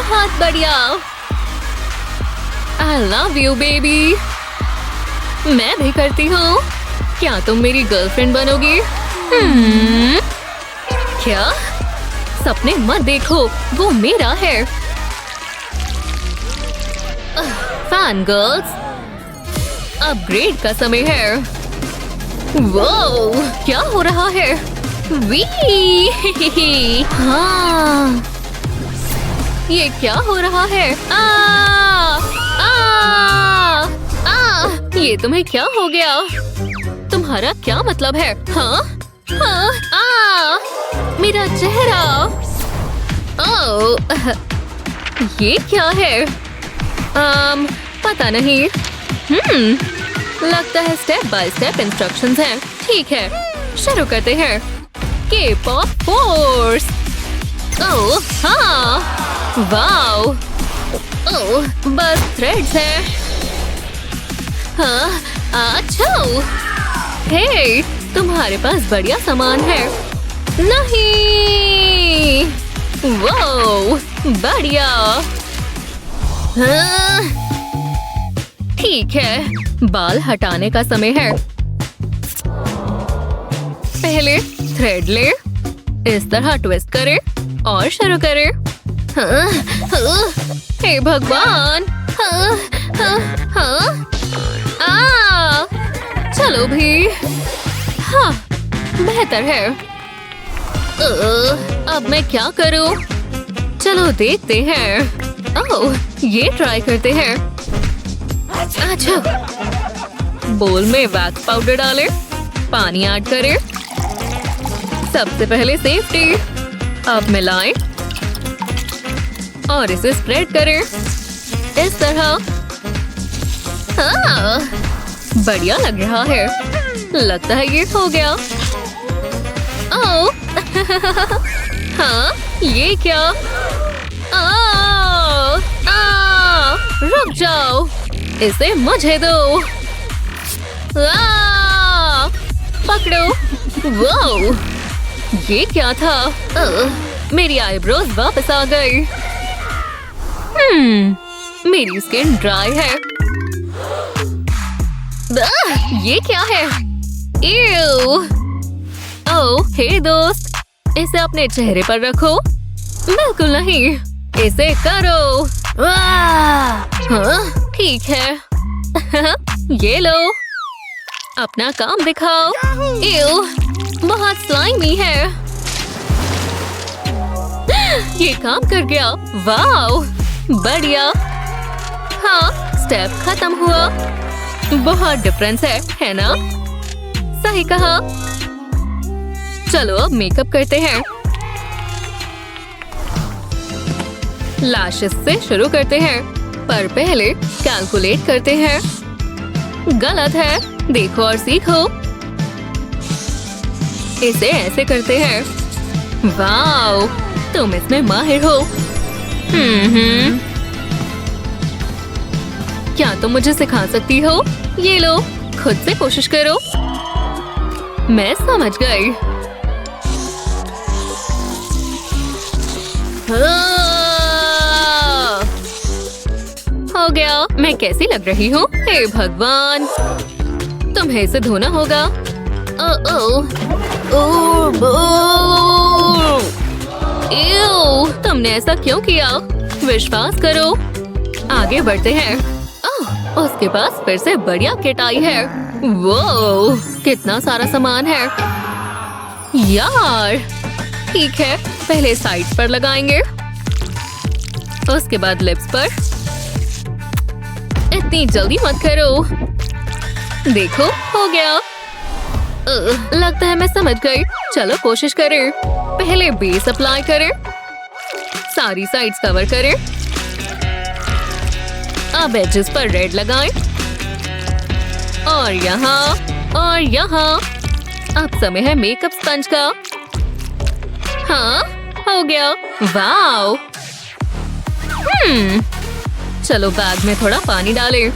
बहुत बढ़िया। I love you baby। मैं भी करती हूँ। क्या तुम मेरी गर्लफ्रेंड बनोगी? क्या? सपने मत देखो, वो मेरा है। फैन गर्ल्स, अपग्रेड का समय है। वो क्या हो रहा है? वी हाँ, ये क्या हो रहा है? ये तुम्हें क्या हो गया? तुम्हारा क्या मतलब है? हाँ? मेरा चेहरा। ओह, ये क्या है? पता नहीं। लगता है स्टेप बाय स्टेप इंस्ट्रक्शंस हैं। ठीक है, शुरू करते हैं। K-pop force. ओह हाँ, वाओ। ओह, बस थ्रेड्स हैं। हाँ, अच्छा। हे, तुम्हारे पास बढ़िया सामान है। नहीं, वो बढ़िया। हाँ, ठीक है, बाल हटाने का समय है। पहले थ्रेड ले, इस तरह ट्विस्ट करे और शुरू करे। हे भगवान। चलो भी। हाँ, बेहतर है। अब मैं क्या करूं? चलो देखते हैं। ओह, ये ट्राई करते हैं। अच्छा, बोल में वैक्स पाउडर डालें, पानी ऐड करें। सबसे पहले सेफ्टी। अब मिलाएं और इसे स्प्रेड करें इस तरह। हाँ, बढ़िया लग रहा है। लगता है ये हो गया। ओह, हाँ, ये क्या? रुक जाओ, इसे मुझे दो। पकड़ो। वो ये क्या था? मेरी आईब्रोज वापस आ गई। मेरी स्किन ड्राई है। ये क्या है? ओह, हे दोस्त, इसे अपने चेहरे पर रखो। बिल्कुल नहीं, इसे करो। हाँ, ठीक है। ये लो, अपना काम दिखाओ। बहुत स्लाइमी है। ये काम कर गया। वाओ, बढ़िया। हाँ, स्टेप खत्म हुआ। बहुत डिफरेंस है ना? सही कहा। चलो अब मेकअप करते हैं। लैशेस से शुरू करते हैं, पर पहले कैलकुलेट करते हैं। गलत है, देखो और सीखो। इसे ऐसे करते हैं। वाओ, तुम इसमें माहिर हो। क्या तुम मुझे सिखा सकती हो? ये लो, खुद से कोशिश करो। मैं समझ गई। हो गया। मैं कैसी लग रही हूँ? हे भगवान, तुम्हें इसे धोना होगा। तुमने ऐसा क्यों किया? विश्वास करो। आगे बढ़ते हैं। उसके पास फिर से बढ़िया किट आई है। वो कितना सारा सामान है यार। ठीक है, पहले साइड पर लगाएंगे, उसके बाद लिप्स पर। इतनी जल्दी मत करो। देखो, हो गया। लगता है मैं समझ गई। चलो कोशिश करें। पहले बेस अप्लाई करें, सारी साइड्स कवर करें। अब एजेस पर रेड लगाएं और यहाँ। अब समय है मेकअप स्पंज का। हाँ, हो गया। वाओ। चलो बैग में थोड़ा पानी डालें।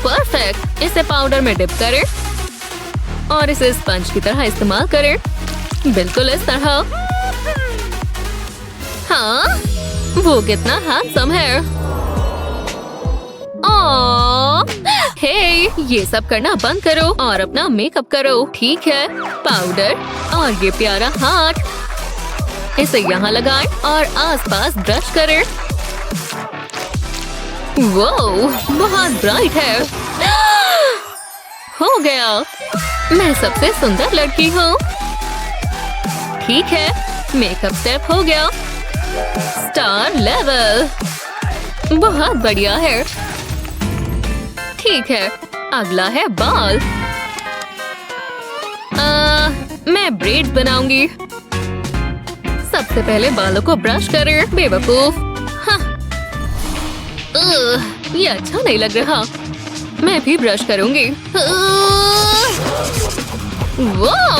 परफेक्ट। इसे पाउडर में डिप करें और इसे स्पंज की तरह इस्तेमाल करें। बिल्कुल इस तरह। हाँ, वो कितना हैंडसम है। हे, ये सब करना बंद करो और अपना मेकअप करो, ठीक है? पाउडर और ये प्यारा हार्ट, इसे यहाँ लगाएं और आसपास ब्रश करें। वो बहुत ब्राइट है। हो गया, मैं सबसे सुंदर लड़की हूँ। ठीक है, मेकअप स्टेप हो गया। स्टार लेवल, बहुत बढ़िया है। ठीक है, अगला है बाल। मैं ब्रेड बनाऊंगी। सबसे पहले बालों को ब्रश करें, बेवकूफ। हाँ। ये अच्छा नहीं लग रहा। मैं भी ब्रश करूंगी। वाह,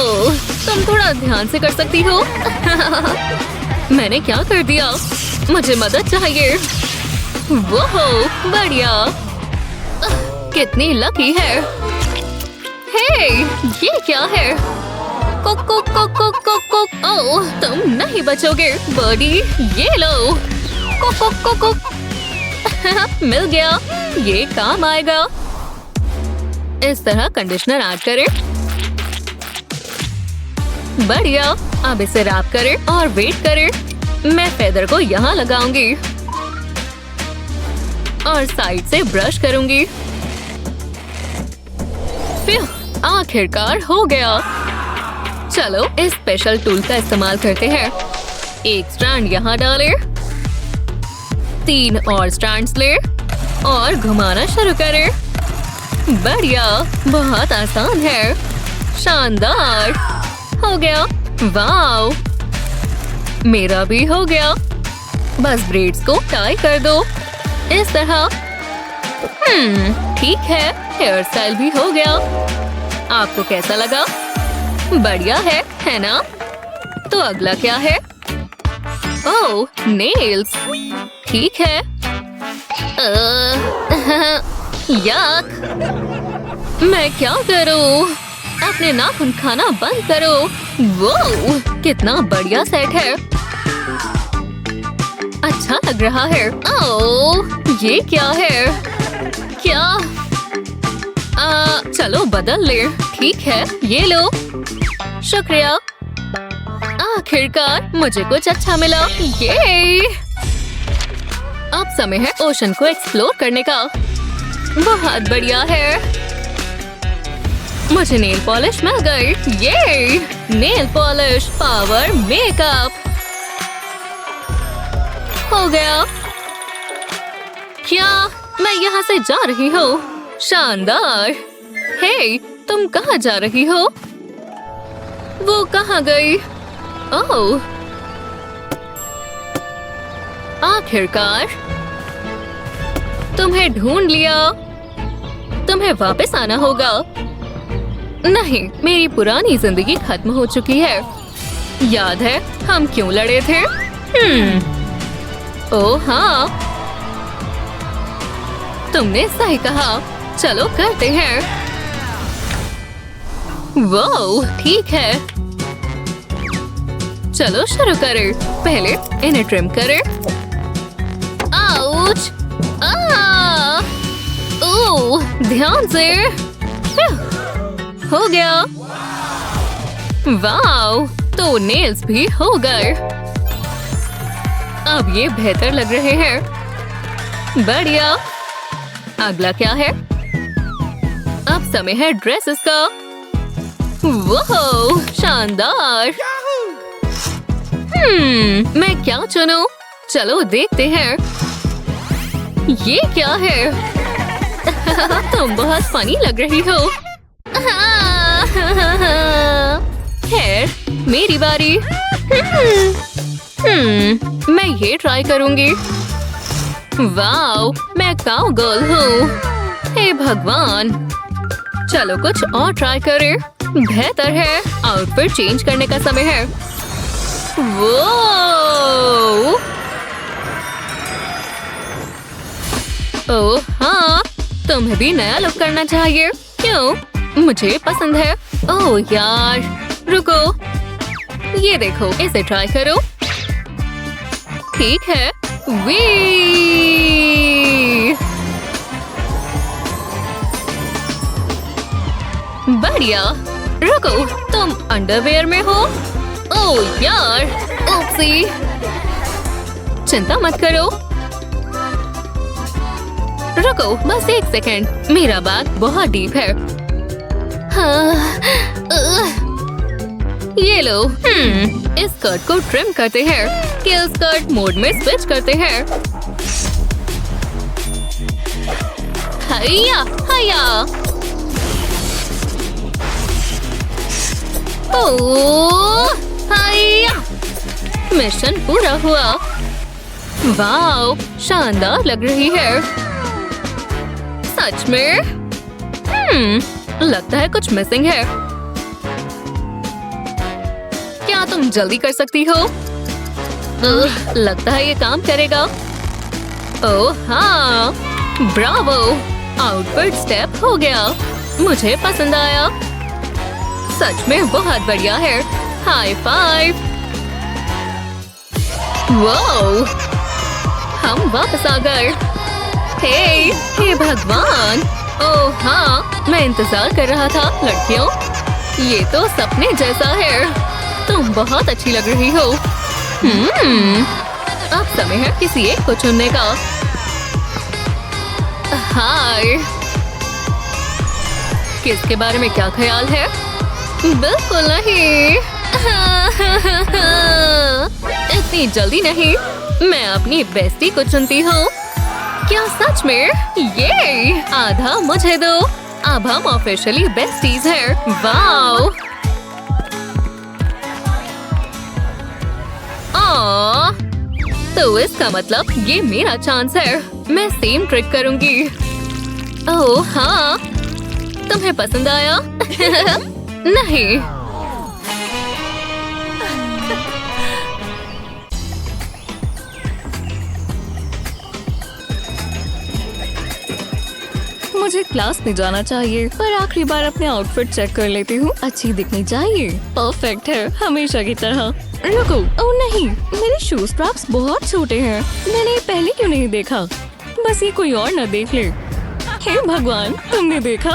तुम थोड़ा ध्यान से कर सकती हो। मैंने क्या कर दिया? मुझे मदद चाहिए। वाह, बढ़िया। कितनी लकी है। हे, ये क्या है? कुक कुक कुक कुक कुक कुक। ओह, तुम नहीं बचोगे बर्डी। ये लो। कुक कुक कुक कुक। मिल गया, ये काम आएगा। इस तरह कंडीशनर ऐड करें। बढ़िया, अब इसे रैप करें और वेट करें। मैं फेदर को यहाँ लगाऊंगी और साइड से ब्रश करूंगी। फिर आखिरकार हो गया। चलो इस स्पेशल टूल का इस्तेमाल करते हैं। एक स्ट्रैंड यहाँ डालें, 3 और स्ट्रैंड्स ले और घुमाना शुरू करें। बढ़िया, बहुत आसान है। शानदार, हो गया। वाओ, मेरा भी हो गया। बस ब्रेड्स को टाई कर दो इस तरह। ठीक है, हेयर स्टाइल भी हो गया। आपको कैसा लगा? बढ़िया है ना? तो अगला क्या है? ओह, नेल्स। ठीक है। याक, मैं क्या करूं? अपने नाखून खाना बंद करो। वो कितना बढ़िया सेट है। अच्छा लग रहा है। ओह, ये क्या है? क्या? चलो बदल ले। ठीक है, ये लो। शुक्रिया। आखिरकार मुझे कुछ अच्छा मिला। ये अब समय है ओशन को एक्सप्लोर करने का। बहुत बढ़िया है। मुझे नेल पॉलिश मिल गई। ये नेल पॉलिश पावर मेकअप हो गया। क्या मैं यहाँ से जा रही हूँ? शानदार। हे, तुम कहाँ जा रही हो? वो कहाँ गई? ओह, आखिरकार तुम्हें ढूंढ लिया। तुम्हें वापस आना होगा। नहीं, मेरी पुरानी जिंदगी खत्म हो चुकी है। याद है हम क्यों लड़े थे? ओह हाँ, तुमने सही कहा। चलो करते हैं। वाह, ठीक है। चलो शुरू करें। पहले इन्हें ट्रिम करें। आउच! ओह, ध्यान से। हो गया। वाह, तो नेल्स भी हो गए। अब ये बेहतर लग रहे हैं। बढ़िया। अगला क्या है? अब समय है ड्रेसेस का। वाह, शानदार। मैं क्या चुनूं? चलो देखते हैं। ये क्या है? तुम बहुत फनी लग रही हो। खैर, मेरी बारी। मैं ये ट्राई करूंगी। वाओ, मैं काउ गर्ल हूँ। हे भगवान। चलो कुछ और ट्राई करें। बेहतर है। आउटफिट चेंज करने का समय है। वो ओह हाँ, तुम्हें भी नया लुक करना चाहिए। क्यों? मुझे पसंद है। ओह यार, रुको। ये देखो, इसे ट्राई करो। ठीक है, वी बढ़िया। रुको, तुम अंडरवेयर में हो? ओह यार, ओप्सी। चिंता मत करो। रुको बस एक सेकंड, मेरा बैग बहुत डीप है। हाँ, ये लो। इस स्कर्ट को ट्रिम करते हैं। स्किल स्कर्ट मोड में स्विच करते हैं। हैया हैया। ओह हैया, मिशन पूरा हुआ। वाओ, शानदार लग रही है। सच में? लगता है कुछ मिसिंग है। क्या तुम जल्दी कर सकती हो? लगता है ये काम करेगा। ओह हाँ, ब्रावो, आउटवर्ड स्टेप हो गया। मुझे पसंद आया। सच में बहुत बढ़िया है। High five. वाओ, हम वापस आ गए। हे भगवान। ओह हाँ, मैं इंतजार कर रहा था। लड़कियों, ये तो सपने जैसा है। तुम बहुत अच्छी लग रही हो। अब समय है किसी एक को चुनने का। हाय, किसके बारे में क्या ख्याल है? बिल्कुल नहीं। इतनी जल्दी नहीं। मैं अपनी बेस्टी को चुनती हूँ। क्या सच में? ये आधा मुझे दो। अब हम ऑफिशियली बेस्टीज हैं। वाओ। तो इसका मतलब ये मेरा चांस है। मैं सेम ट्रिक करूंगी। ओह हाँ, तुम्हें पसंद आया? नहीं। मुझे क्लास में जाना चाहिए, पर आखिरी बार अपने आउटफिट चेक कर लेती हूँ। अच्छी दिखनी चाहिए। परफेक्ट है, हमेशा की तरह। रुको, ओह नहीं, मेरे शूज स्ट्रैप्स बहुत छोटे हैं। मैंने पहले क्यों नहीं देखा? बस ये कोई और न देख ले। हे भगवान, तुमने देखा?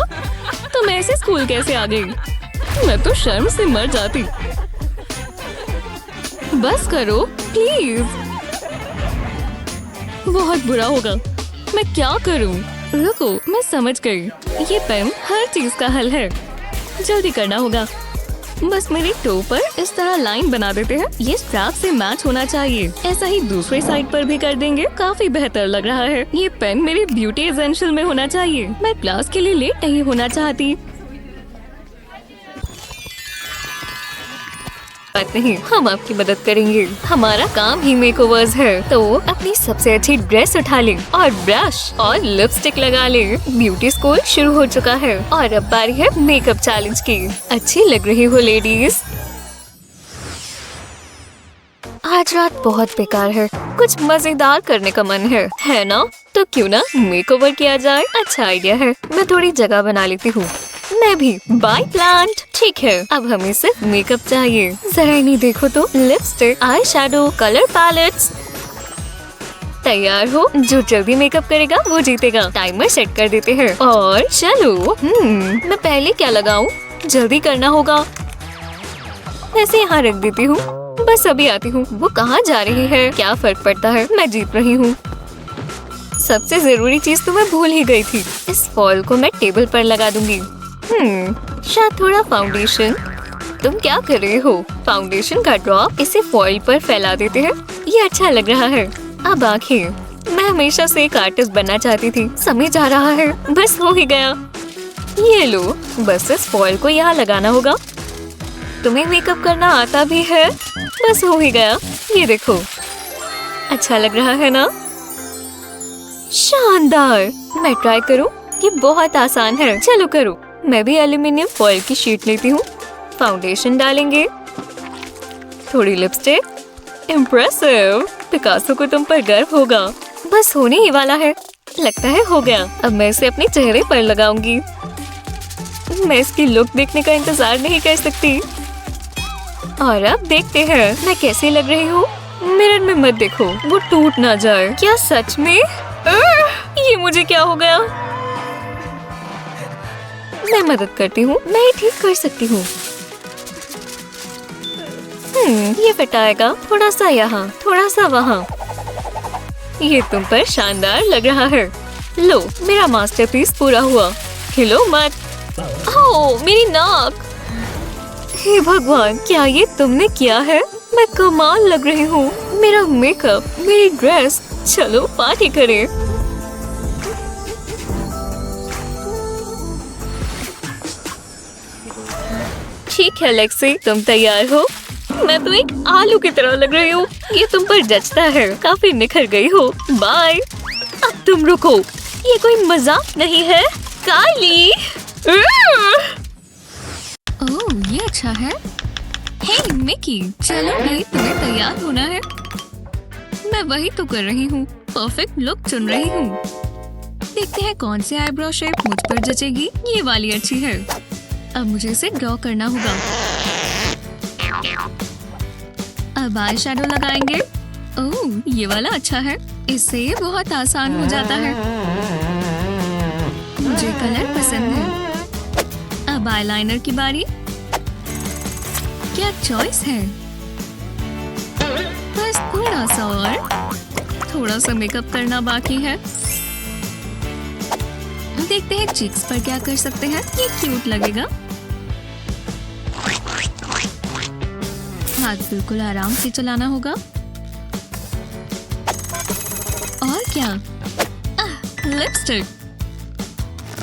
तुम ऐसे स्कूल कैसे आ गई? मैं तो शर्म से मर जाती। बस करो प्लीज। बहुत बुरा होगा। मैं क्या करूं? रुको, मैं समझ गई। ये पेन हर चीज का हल है। जल्दी करना होगा। बस मेरी टो पर इस तरह लाइन बना देते हैं। ये स्ट्रैप से मैच होना चाहिए। ऐसा ही दूसरे साइड पर भी कर देंगे। काफी बेहतर लग रहा है। ये पेन मेरी ब्यूटी एसेंशियल में होना चाहिए। मैं क्लास के लिए लेट नहीं होना चाहती। बात नहीं, हम आपकी मदद करेंगे। हमारा काम ही मेकओवर्स है। तो अपनी सबसे अच्छी ड्रेस उठा लें और ब्रश और लिपस्टिक लगा लें। ब्यूटी स्कूल शुरू हो चुका है और अब बारी है मेकअप चैलेंज की। अच्छी लग रही हो लेडीज। आज रात बहुत बेकार है। कुछ मजेदार करने का मन है ना? तो क्यों ना मेकओवर किया जाए। अच्छा आइडिया है। मैं थोड़ी जगह बना लेती हूँ। मैं भी। By plant. ठीक है, अब हमें सिर्फ मेकअप चाहिए। जरा इन्हें देखो तो। Lipstick, eye shadow, colour pallets. तैयार हो? जो जल्दी मेकअप करेगा वो जीतेगा। टाइमर सेट कर देते हैं और चलो। मैं पहले क्या लगाऊं? जल्दी करना होगा। ऐसे यहाँ रख देती हूँ। बस अभी आती हूँ। वो कहाँ जा रही है? क्या फर्क पड़ता है, मैं जीत रही हूँ। सबसे जरूरी चीज तो मैं भूल ही गई थी। इस फॉल को मैं टेबल पर लगा दूंगी। शायद थोड़ा फाउंडेशन। तुम क्या कर रहे हो? फाउंडेशन का ड्रॉप इसे फॉइल पर फैला देते हैं। ये अच्छा लग रहा है। अब आंखें। मैं हमेशा से एक आर्टिस्ट बनना चाहती थी। समय जा रहा है। बस हो ही गया। ये लो, बस इस फॉइल को यहाँ लगाना होगा। तुम्हें मेकअप करना आता भी है? बस हो ही गया। ये देखो, अच्छा लग रहा है ना? शानदार। मैं ट्राई करूं? ये बहुत आसान है। चलो करो। मैं भी एल्यूमिनियम फॉइल की शीट लेती हूँ। फाउंडेशन डालेंगे, थोड़ी लिपस्टिक। इम्प्रेसिव। पिकासो को तुम पर गर्व होगा। बस होने ही वाला है। लगता है हो गया। अब मैं इसे अपने चेहरे पर लगाऊंगी। मैं इसकी लुक देखने का इंतजार नहीं कर सकती। और अब देखते हैं मैं कैसी लग रही हूँ। मिरर में मत देखो, वो टूट ना जाए। क्या सच में? ये मुझे क्या हो गया? मैं मदद करती हूँ, मैं ये ठीक कर सकती हूँ। ये फिट आएगा, थोड़ा सा यहाँ, थोड़ा सा वहाँ। ये तुम पर शानदार लग रहा है। लो, मेरा मास्टरपीस पूरा हुआ। हिलो मत। ओह, मेरी नाक। हे भगवान, क्या ये तुमने किया है? मैं कमाल लग रही हूँ। मेरा मेकअप, मेरी ड्रेस। चलो पार्टी करें। ठीक है लेक्सी, तुम तैयार हो? मैं तो एक आलू की तरह लग रही हूँ। ये तुम पर जचता है, काफी निखर गई हो। बाय। अब तुम रुको, ये कोई मजाक नहीं है। काली। ओह, ये अच्छा है। हे मिकी, चलो भाई, तुम्हें तैयार होना है। मैं वही तो कर रही हूँ, परफेक्ट लुक चुन रही हूँ। देखते हैं कौन सी आईब्रो शेप मुझ पर जचेगी। ये वाली अच्छी है। अब मुझे इसे ड्रॉ करना होगा। अब आई शैडो लगाएंगे। ओह, ये वाला अच्छा है। इससे ये बहुत आसान हो जाता है। मुझे कलर पसंद है। अब आईलाइनर की बारी। क्या चॉइस है। बस थोड़ा सा और। थोड़ा सा मेकअप करना बाकी है। देखते हैं चिक्स पर क्या कर सकते हैं। ये क्यूट लगेगा। हाथ बिल्कुल आराम से चलाना होगा। और क्या, लिपस्टिक।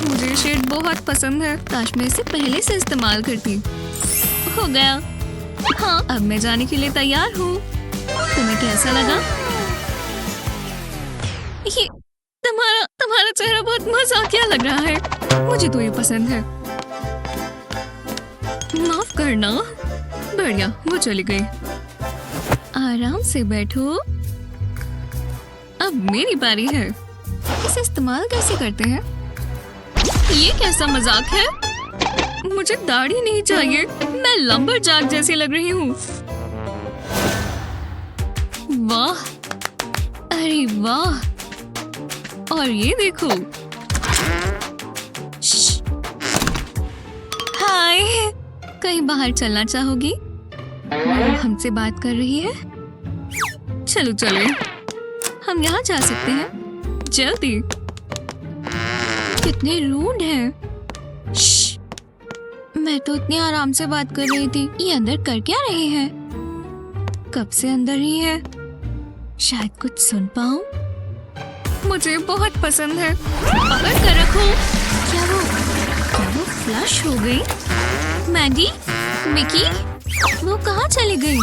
मुझे शेड बहुत पसंद है। काश मैं इसे पहले से इस्तेमाल करती। हो गया। हाँ, अब मैं जाने के लिए तैयार हूँ। तुम्हें कैसा लगा? ये तुम्हारा चेहरा बहुत मजाकिया लग रहा है। मुझे तो ये पसंद है। माफ करना। बढ़िया, वो चली गई। आराम से बैठो। अब मेरी बारी है। इसे इस्तेमाल कैसे करते हैं? ये कैसा मजाक है? मुझे दाढ़ी नहीं चाहिए। मैं लंबरजैक जैसी लग रही हूँ। वाह, अरे वाह। और ये देखो। हाय, कहीं बाहर चलना चाहोगी? हमसे बात कर रही है। चलो चलो, हम यहाँ जा सकते हैं। जल्दी। कितने रूड हैं। मैं तो इतनी आराम से बात कर रही थी। ये अंदर कर क्या रहे हैं? कब से अंदर ही है। शायद कुछ सुन पाऊं। मुझे बहुत पसंद है। पकड़ कर रखो। क्या वो फ्लश हो गई? मैडी, मिकी, वो कहाँ चली गई?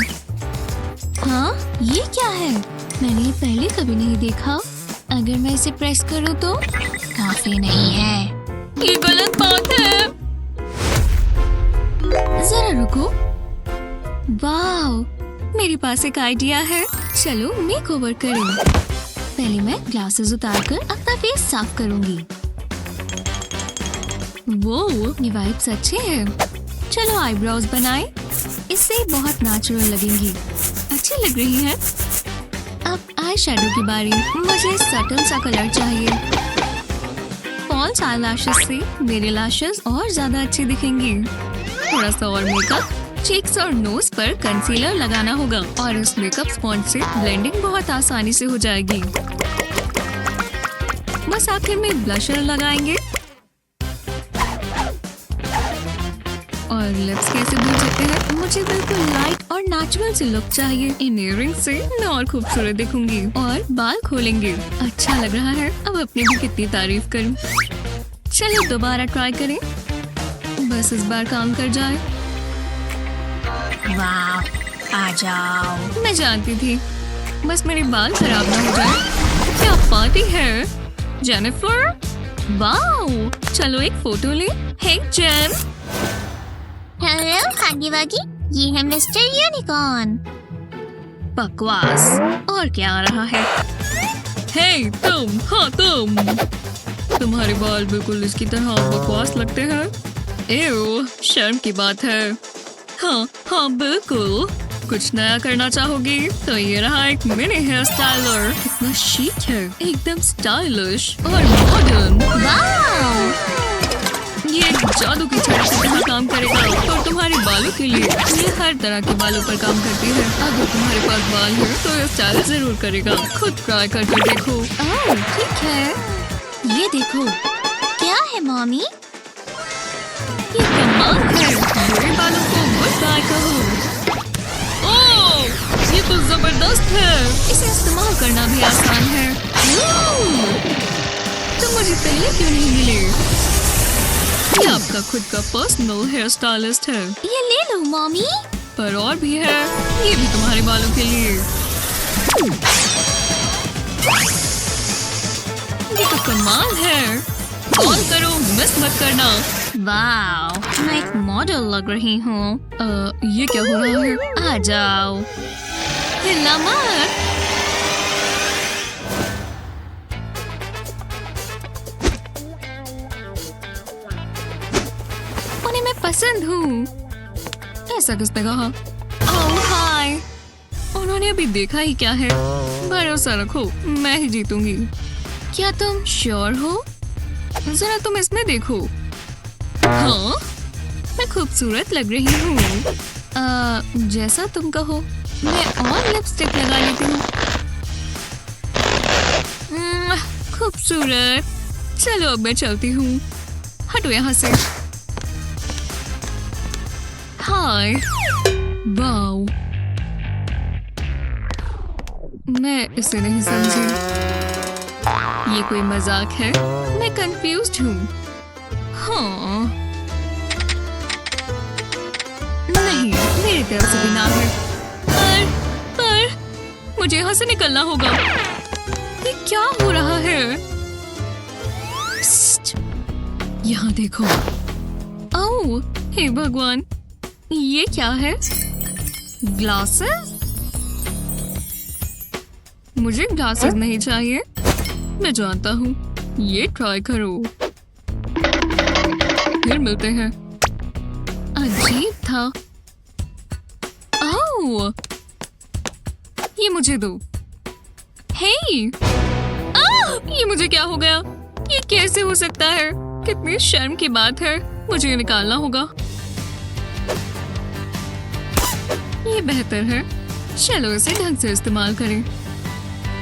हाँ, ये क्या है? मैंने ये पहले कभी नहीं देखा। अगर मैं इसे प्रेस करूँ तो? काफी नहीं है। ये गलत बात है। जरा रुको। वाओ, मेरे पास एक आइडिया है। चलो मेकओवर करें। पहले मैं ग्लासेस उतारकर अपना फेस साफ करूंगी। वो ये वाइब्स अच्छे हैं। चलो आईब्रोज बनाएं। इससे बहुत नेचुरल लगेंगी। अच्छी लग रही है। अब आई शैडो की बारी। मुझे सटल सा कलर चाहिए। फॉल्स आई लैशेस से मेरे लैशेस और ज्यादा अच्छी दिखेंगी। थोड़ा सा और मेकअप। चीक्स और नोज पर कंसीलर लगाना होगा और इस मेकअप स्पॉन्ज से ब्लेंडिंग बहुत आसानी से हो जाएगी। बस आखिर में ब्लशर लगाएंगे। और लिप्स कैसे धुल सकते हैं? मुझे बिल्कुल लाइट और नेचुरल सी लुक चाहिए। इन इयररिंग से मैं और खूबसूरत दिखूंगी। और बाल खोलेंगे। अच्छा लग रहा है। अब अपनी भी कितनी तारीफ करूं। चलो दोबारा ट्राई करें। बस इस बार काम कर जाए। वाह, आ जाओ। मैं जानती थी, बस मेरे बाल खराब ना हो जाए। क्या पार्टी है जेनिफर। वाओ, चलो एक फोटो ले। हे जेन। हेलो हागी वागी, ये है मिस्टर यूनिकॉर्न। बकवास, और क्या आ रहा है? हे तुम, हाँ तुम। तुम्हारे बाल बिल्कुल इसकी तरह बकवास लगते हैं। एव, शर्म की बात है। हाँ हाँ बिल्कुल। कुछ नया करना चाहोगी तो ये रहा एक मिनी हेयर स्टाइलर। इतना शीक है, एकदम स्टाइलिश और मॉडर्न। वाह! ये एक जादू की छड़ी की तरह काम करेगा और तुम्हारे बालों के लिए ये हर तरह के बालों पर काम करती है। अगर तुम्हारे पास बाल है तो ये स्टाइल जरूर करेगा। खुद ट्राई करके देखो। ओह, ठीक है। ये देखो। क्या है मम्मी? ये कमाल है। मेरे बालों को गुड बाय कहो। ओह, ये तो जबरदस्त है। इसे इस्तेमाल करना भी आसान है। तो मुझे पहले क्यों नहीं मिले? ये आपका खुद का पर्सनल हेयर स्टाइलिस्ट है। ये ले लो मम्मी। पर और भी है, ये भी तुम्हारे बालों के लिए। ये तो कमाल है। कॉल करो, मिस मत करना। वाह, मैं एक मॉडल लग रही हूँ। ये क्या हो रहा है? आ जाओ। हिलना मत। उन्हें मैं पसंद हूँ। ऐसा किसने कहा? ओह हाय। उन्होंने अभी देखा ही क्या है। भरोसा रखो, मैं ही जीतूंगी। क्या तुम श्योर हो? जरा तुम इसमें देखो। हाँ, मैं खूबसूरत लग रही हूँ। जैसा तुम कहो। मैं और लिपस्टिक लगा लेती हूँ। खूबसूरत। चलो अब मैं चलती हूँ। हटो यहाँ से। हाय। वाओ, मैं इसे नहीं समझी। ये कोई मजाक है? मैं कंफ्यूज्ड हूँ। हाँ, नहीं, मेरी तरफ से भी ना है। पर मुझे यहाँ से निकलना होगा। ये क्या हो रहा है? यहाँ देखो। ओह, हे भगवान, ये क्या है? ग्लासेस? मुझे ग्लासेस नहीं चाहिए। मैं जानता हूँ। ये ट्राई करो। फिर मिलते हैं। अजीब था। ओह, ये मुझे दो। हे, ये मुझे क्या हो गया? ये कैसे हो सकता है? कितनी शर्म की बात है। मुझे ये निकालना होगा। ये बेहतर है। चलो इसे ढंग से इस्तेमाल करें।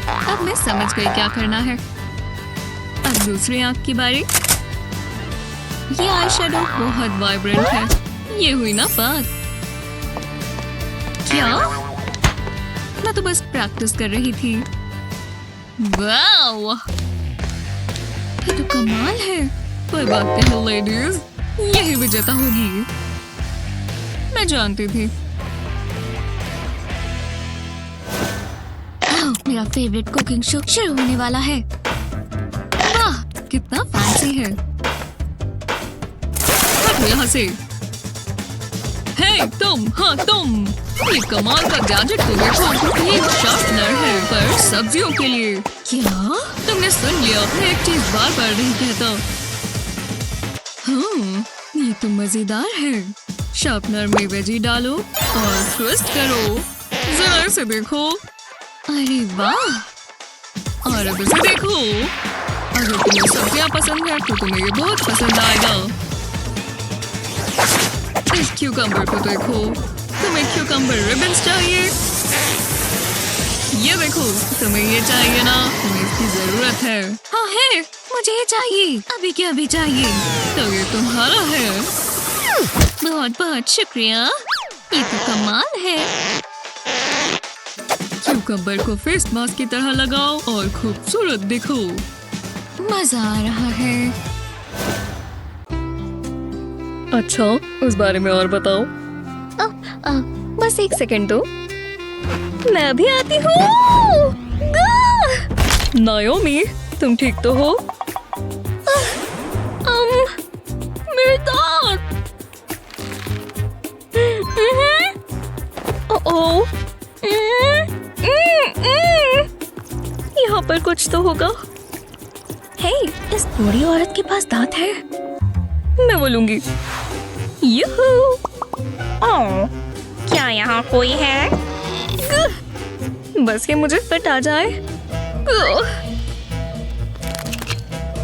अब मैं समझ गई क्या करना है। अब दूसरी आंख की बारी। ये आई शेडो बहुत वाइब्रेंट है। ये हुई ना बात। क्या? मैं तो बस प्रैक्टिस कर रही थी। वाओ, ये तो कमाल है। कोई बात नहीं लेडीज, यही विजेता होगी। मैं जानती थी। मेरा फेवरेट कुकिंग शो शुरू होने वाला है। वाह, कितना फैंसी है। हटो यहाँ से। हे तुम, हाँ तुम। ये कमाल का गैजेट तो देखो। ये शार्पनर है पर सब्जियों के लिए। क्या? तुमने सुन लिया। मैं एक चीज बार बार नहीं कहता। हाँ, ये तो मजेदार है। शार्पनर में वेजी डालो और ट्विस्ट करो। जरा इसे देखो। अरे वाह। और अब इसे देखो। अगर तुम्हें सब्जियां पसंद है तो तुम्हें ये बहुत पसंद आएगा। इस क्यूकम्बर को देखो। तुम्हें क्यूकम्बर रिबन्स चाहिए? ये देखो, तुम्हें ये चाहिए ना? तुम्हें इसकी जरूरत है। हाँ है, मुझे ये चाहिए। अभी क्या भी चाहिए। तो ये तुम्हारा है। बहुत बहुत शुक्रिया। ये तो कमाल है। क्यूकम्बर को फेस मास्क की तरह लगाओ और खूबसूरत दिखो। मजा आ रहा है। अच्छा, उस बारे में और बताओ। बस एक सेकंड दो। मैं अभी आती हूँ। नायोमी, तुम ठीक तो हो? मेरे दांत। ओह, यहाँ पर कुछ तो होगा। हे, इस बूढ़ी औरत के पास दांत है। मैं बोलूंगी। यूहू। क्या यहाँ कोई है? बस ये मुझे फिट आ जाए।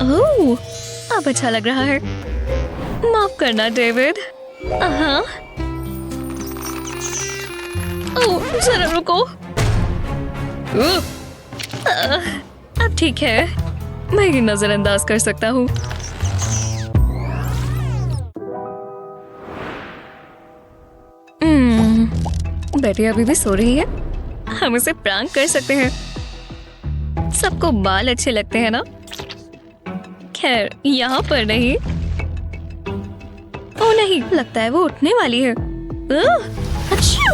ओह, अब अच्छा लग रहा है। माफ करना डेविड। हाँ। ओह, जरा रुको। अब ठीक है, मैं ये नजरअंदाज कर सकता हूँ। बेटी अभी भी सो रही है। हम इसे प्रैंक कर सकते हैं। सबको बाल अच्छे लगते हैं ना? खैर, यहाँ पर नहीं। ओह नहीं, लगता है वो उठने वाली है। अच्छा।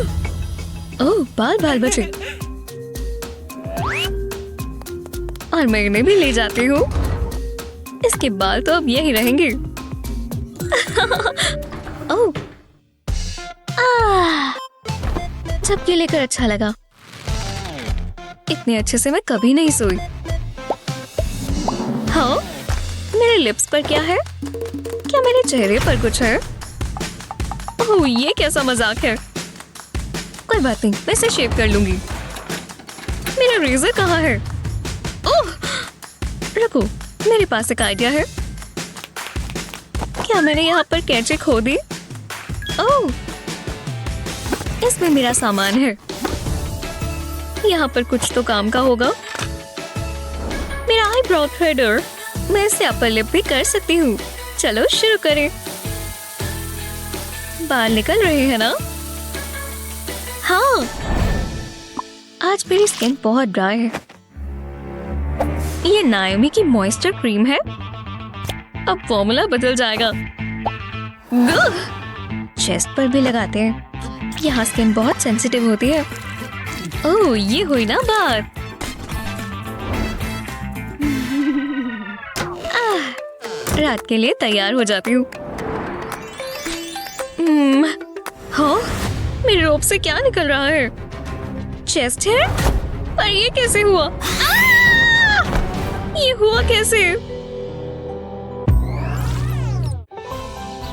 ओह, बाल बचे। और मैं इन्हें भी ले जाती हूँ। इसके बाल तो अब यही रहेंगे। ओह, झपकी लेकर अच्छा लगा। इतने अच्छे से मैं कभी नहीं सोई। हाँ, मेरे लिप्स पर क्या है? क्या मेरे चेहरे पर कुछ है? ओह, ये कैसा मजाक है? कोई बात नहीं, मैं इसे शेव कर लूंगी। मेरा रेजर कहाँ है? ओह, रुको, मेरे पास एक आइडिया है। क्या मैंने यहाँ पर कैंची खो दी? ओह, इसमें मेरा सामान है। यहाँ पर कुछ तो काम का होगा। मेरा आईब्रो थ्रेडर। मैं इससे अपर लिप भी कर सकती हूँ। चलो शुरू करें। बाल निकल रहे हैं ना? हाँ। आज मेरी स्किन बहुत ड्राई है। ये नायोमी की मॉइस्चर क्रीम है। अब फॉर्मूला बदल जाएगा। चेस्ट पर भी लगाते हैं। यहाँ स्किन बहुत सेंसिटिव होती है। ओह, ये हुई ना बात। रात के लिए तैयार हो जाती हूँ। हाँ, मेरे रोब से क्या निकल रहा है? चेस्ट है? पर ये कैसे हुआ? ये हुआ कैसे?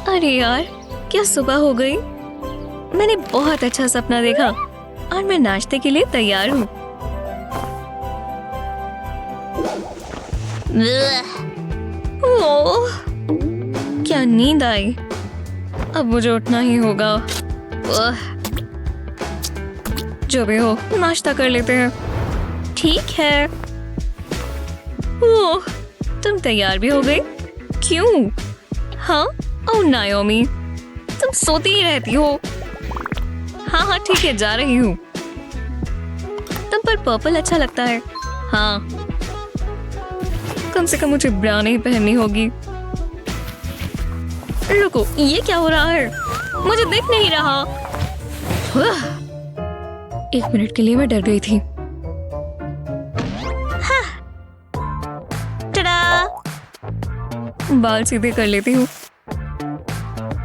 अरे यार, क्या सुबह हो गई? मैंने बहुत अच्छा सपना देखा और मैं नाश्ते के लिए तैयार हूँ। ओह, क्या नींद आई। अब मुझे उठना ही होगा। जो भी हो, नाश्ता कर लेते हैं। ठीक है। ओह, तुम तैयार भी हो गई? क्यों? हाँ? ओह नायोमी, तुम सोती ही रहती हो। हाँ, ठीक है, जा रही हूँ। तुम पर पर्पल अच्छा लगता है। हाँ, कम से कम मुझे ब्रा नहीं पहननी होगी। रुको, ये क्या हो रहा है? मुझे दिख नहीं रहा। 1 मिनट के लिए मैं डर गई थी। बाल सीधे कर लेती हूँ।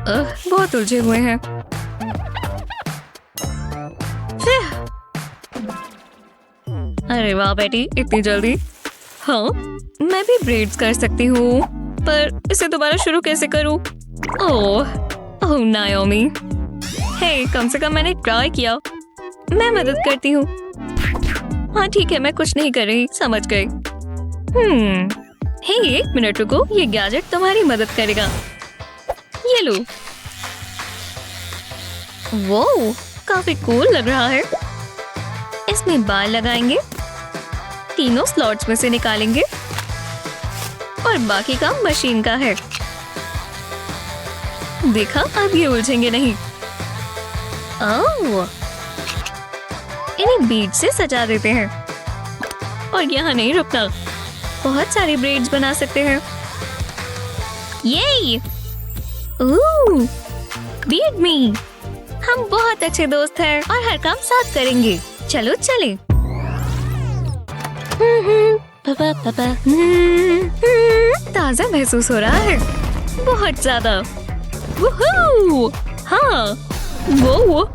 बहुत उलझे हुए हैं। अरे वाह बेटी, इतनी जल्दी। हाँ, मैं भी ब्रेड्स कर सकती हूँ, पर इसे दोबारा शुरू कैसे करूँ? ओह नायोमी, हे, कम से कम मैंने ट्राई किया। मैं मदद करती हूँ। हाँ ठीक है, मैं कुछ नहीं कर रही, समझ गई। हे, 1 मिनट रुको, ये गैजेट तुम्हारी मदद करेगा। ये लो। वो काफी कूल लग रहा है। इसमें बाल लगाएंगे, तीनों स्लॉट्स में से निकालेंगे और बाकी काम मशीन का है। देखा, अब ये उलझेंगे नहीं। ओह, इन्हें बीड से सजा देते हैं। और यहाँ नहीं रुकना, बहुत सारी ब्रेड्स बना सकते हैं। ये बीड मी, हम बहुत अच्छे दोस्त हैं और हर काम साथ करेंगे। चलो चले। ताजा महसूस हो रहा है, बहुत ज्यादा। वूहू! हाँ, वो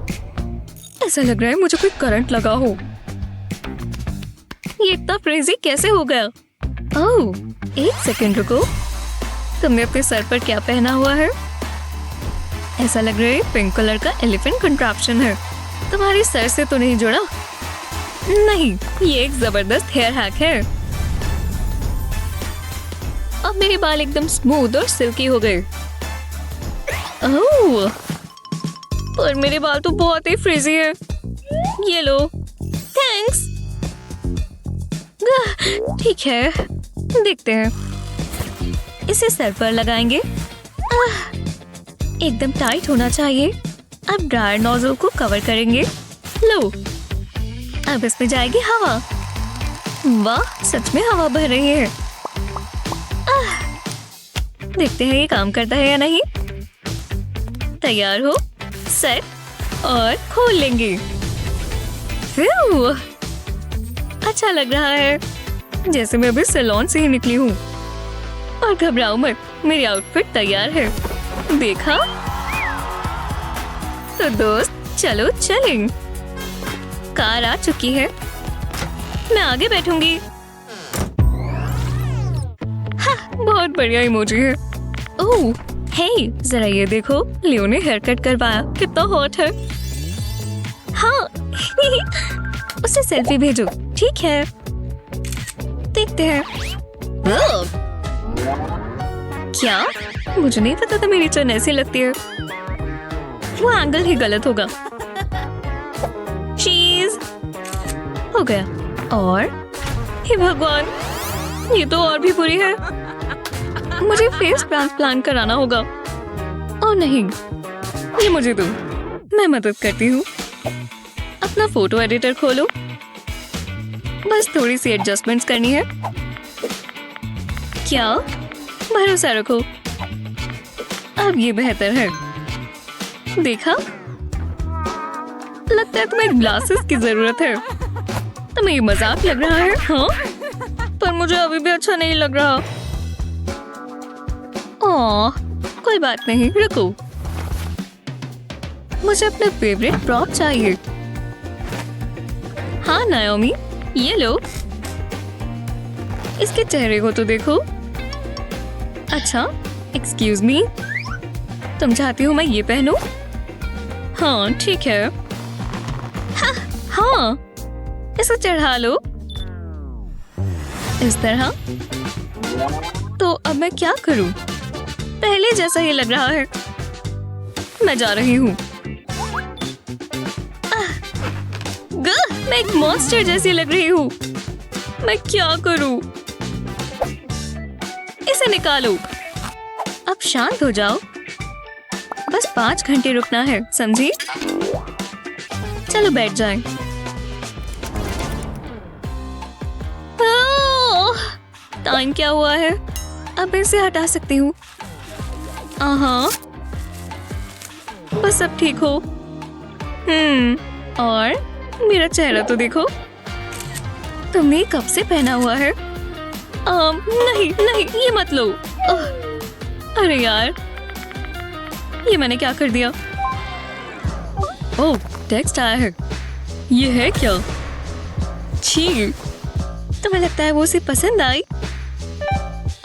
ऐसा लग रहा है मुझे कोई करंट लगा हो। ये इतना क्रेजी कैसे हो गया? ओह, 1 सेकंड रुको, तुमने अपने सर पर क्या पहना हुआ है? ऐसा लग रहा है पिंक कलर का एलिफेंट कंट्रैप्शन है। तुम्हारी सर से तो नहीं जुड़ा? नहीं, ये एक जबरदस्त हेयर हैक है। अब मेरे बाल एकदम स्मूथ और सिल्की हो गए। ओह, पर मेरे बाल तो बहुत ही फ्रिजी है। ये लो, थैंक्स। ठीक है, देखते हैं। इसे सर पर लगाएंगे। एकदम टाइट होना चाहिए। अब ड्रायर नोजल को कवर करेंगे। लो, अब इसमें जाएगी हवा। वाह, सच में हवा बह रही है। देखते हैं ये काम करता है या नहीं। तैयार हो, सेट और खोल लेंगे। अच्छा लग रहा है, जैसे मैं अभी सैलून से ही निकली हूँ। और घबराओ मत, मेरी आउटफिट तैयार है। देखा? तो दोस्त, चलो चलें। कार आ चुकी है, मैं आगे बैठूंगी। हाँ, बहुत बढ़िया इमोजी है। ओह, हे, जरा ये देखो, लियो ने हेयर कट करवाया, कितना हॉट है। हाँ, उसे सेल्फी भेजो। ठीक है, देखते हैं। क्या? मुझे नहीं पता था मेरी चोन ऐसी लगती है। वो एंगल ही गलत होगा। चीज हो गया। और हे भगवान, ये तो और भी बुरी है। मुझे फेस ट्रांसप्लांट कराना होगा। ओ नहीं, ये मुझे दो, मैं मदद करती हूँ। अपना फोटो एडिटर खोलो। बस थोड़ी सी एडजस्टमेंट्स करनी है। क्या? भरोसा रखो, अब ये बेहतर है। देखा? लगता है तुम्हें ग्लासेस की जरूरत है। तुम्हें ये मजाक लग रहा है? हाँ, पर मुझे अभी भी अच्छा नहीं लग रहा। ओह, कोई बात नहीं, रुको। मुझे अपना फेवरेट प्रॉप चाहिए। हाँ नाओमी, ये लो। इसके चेहरे को तो देखो। अच्छा, एक्सक्यूज मी, तुम चाहती हो मैं ये पहनूं? हाँ, ठीक है। हाँ, इसे चढ़ा लो इस तरह। तो अब मैं क्या करूं? पहले जैसा ही लग रहा है। मैं जा रही हूँ। मैं एक मॉन्स्टर जैसी लग रही हूँ। मैं क्या करूं? इसे निकालो। अब शांत हो जाओ। बस 5 घंटे रुकना है, समझी? चलो बैठ जाएं। टाइम क्या हुआ है? अब इसे हटा सकती हूँ। हाँ, बस अब ठीक हो। और मेरा चेहरा तो देखो। तुमने कब से पहना हुआ है? नहीं नहीं, ये मत लो। अरे यार, ये मैंने क्या कर दिया? ओह, टेक्स्ट आया है। ये है क्या? छी, तुम्हें लगता है वो उसे पसंद आई?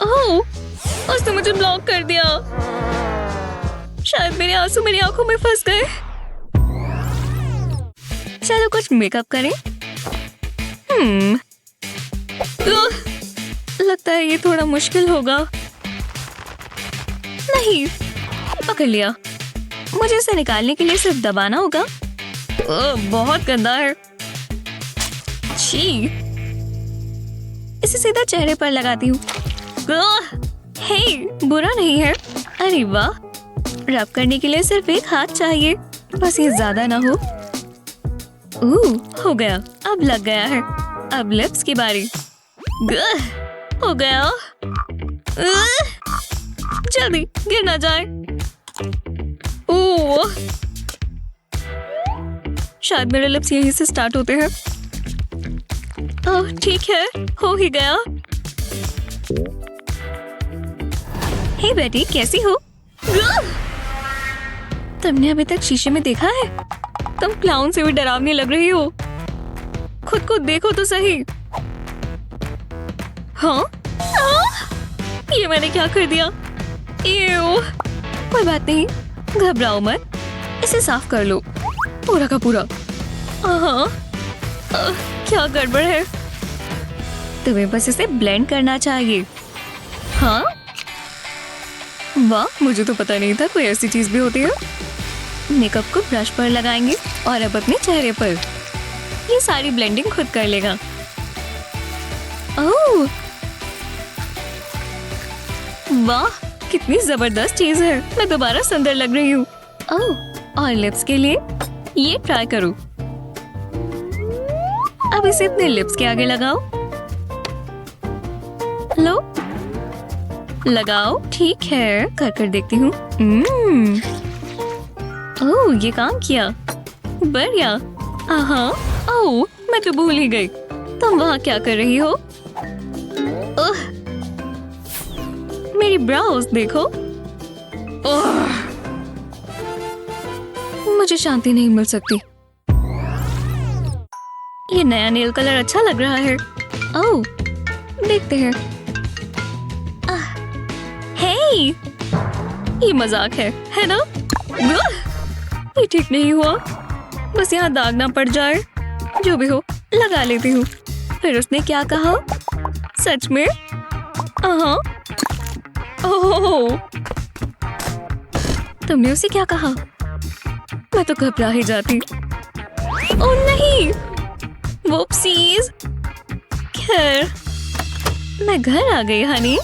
ओह, उसने मुझे ब्लॉक कर दिया। शायद मेरे आंसू मेरी आंखों में फंस गए। चलो कुछ मेकअप करें। लगता है ये थोड़ा मुश्किल होगा। नहीं, पकड़ लिया। मुझे इसे निकालने के लिए सिर्फ दबाना होगा। बहुत गंदा है। छी, इसे सीधा चेहरे पर लगाती हूँ। हे, बुरा नहीं है। अरे वाह, रब करने के लिए सिर्फ एक हाथ चाहिए, बस ये ज्यादा ना हो। हो गया, अब लग गया है। अब लिप्स की बारी। हो गया। जल्दी, गिर ना जाए। शायद मेरे लिप्स यहीं से स्टार्ट होते हैं। ओह, ठीक है, हो ही गया। हे बेटी, कैसी हो? तुमने अभी तक शीशे में देखा है? तुम क्लाउन से भी डरावनी लग रही हो। खुद को देखो तो सही। हाँ? ये मैंने क्या कर दिया? कोई बात नहीं, घबराओ मत। इसे साफ कर लो, पूरा का पूरा। हाँ, क्या गड़बड़ है? तुम्हें बस इसे ब्लेंड करना चाहिए। हाँ, वाह, मुझे तो पता नहीं था कोई ऐसी चीज भी होती है। मेकअप को ब्रश पर लगाएंगे और अब अपने चेहरे पर। ये सारी ब्लेंडिंग खुद कर लेगा। ओह, वाह, कितनी जबरदस्त चीज है। मैं दोबारा सुंदर लग रही हूँ। ओह, और लिप्स के लिए ये ट्राई करो। अब इसे अपने लिप्स के आगे लगाओ। लो, लगाओ। ठीक है, कर देखती हूँ। ओह, ये काम किया। बढ़िया। हाँ, ओह, मैं तो भूल ही गई। तुम वहाँ क्या कर रही हो? ओह, मेरी ब्राउज देखो। ओह, मुझे शांति नहीं मिल सकती। ये नया नेल कलर अच्छा लग रहा है। ओह, देखते हैं। हे, ये मजाक है ना? ये ठीक नहीं हुआ। बस यहाँ दाग ना पड़ जाए। जो भी हो, लगा लेती हूँ। फिर उसने क्या कहा? सच में? हाँ। ओह, तुमने उसे क्या कहा? मैं तो घबरा ही जाती। ओह नहीं, वुप्सीज। खैर, मैं घर आ गई हनी।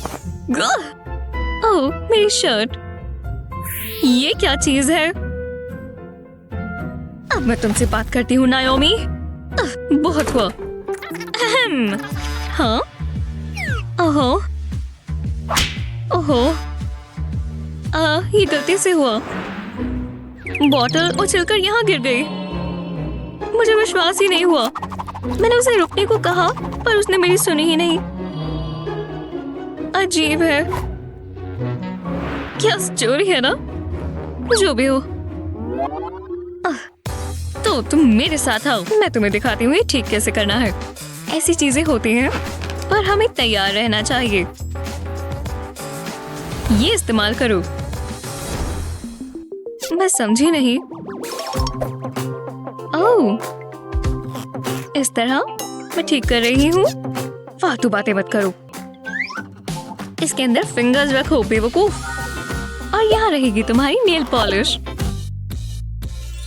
ओह, मेरी शर्ट। ये क्या चीज है? अब मैं तुमसे बात करती हूँ नायोमी। बहुत हुआ। हाँ, ओहो, ओहो, ये गलती से हुआ। बॉटल उछलकर यहाँ गिर गई। मुझे विश्वास ही नहीं हुआ। मैंने उसे रुकने को कहा, पर उसने मेरी सुनी ही नहीं। अजीब है। क्या चोरी है ना? जो भी हो। तो तुम मेरे साथ आओ, मैं तुम्हें दिखाती हूँ ये ठीक कैसे करना है। ऐसी चीजें होती हैं, पर हमें तैयार रहना चाहिए। ये इस्तेमाल करो। मैं समझी नहीं। ओह, इस तरह मैं ठीक कर रही हूँ। फालतू बातें मत करो। इसके अंदर फिंगर्स रखो बेवकूफ। और यहाँ रहेगी तुम्हारी नेल पॉलिश।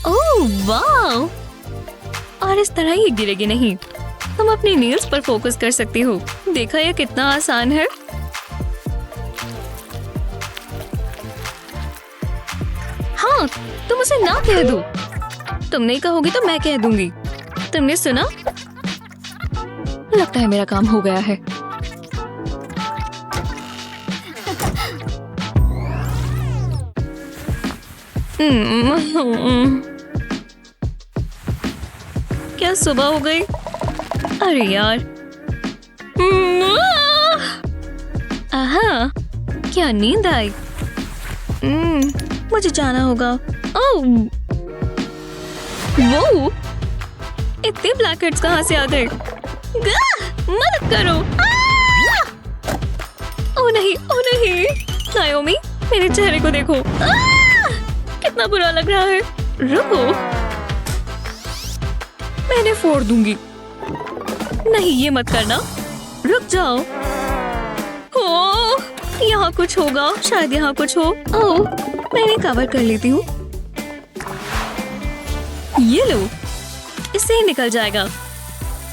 ओह वाह! और इस तरह ये गिरेगी नहीं। तुम अपनी नेल्स पर फोकस कर सकती हो। देखा ये कितना आसान है। हाँ, तुम उसे ना कह दो। तुम नहीं कहोगी तो मैं कह दूंगी। तुमने सुना? लगता है मेरा काम हो गया है। क्या सुबह हो गई? अरे यार। आहा, क्या नींद आई? मुझे जाना होगा। ओह, वो इतने ब्लैकहेड्स कहाँ से आ गए? मदद करो। ओ नहीं, ओ नहीं। नायोमी, मेरे चेहरे को देखो। कितना बुरा लग रहा है। रुको, मैंने फोड़ दूंगी। नहीं, ये मत करना। रुक जाओ। ओह, यहाँ कुछ होगा। शायद यहाँ कुछ हो। ओह, मैंने कवर कर लेती हूँ। ये लो, इससे ही निकल जाएगा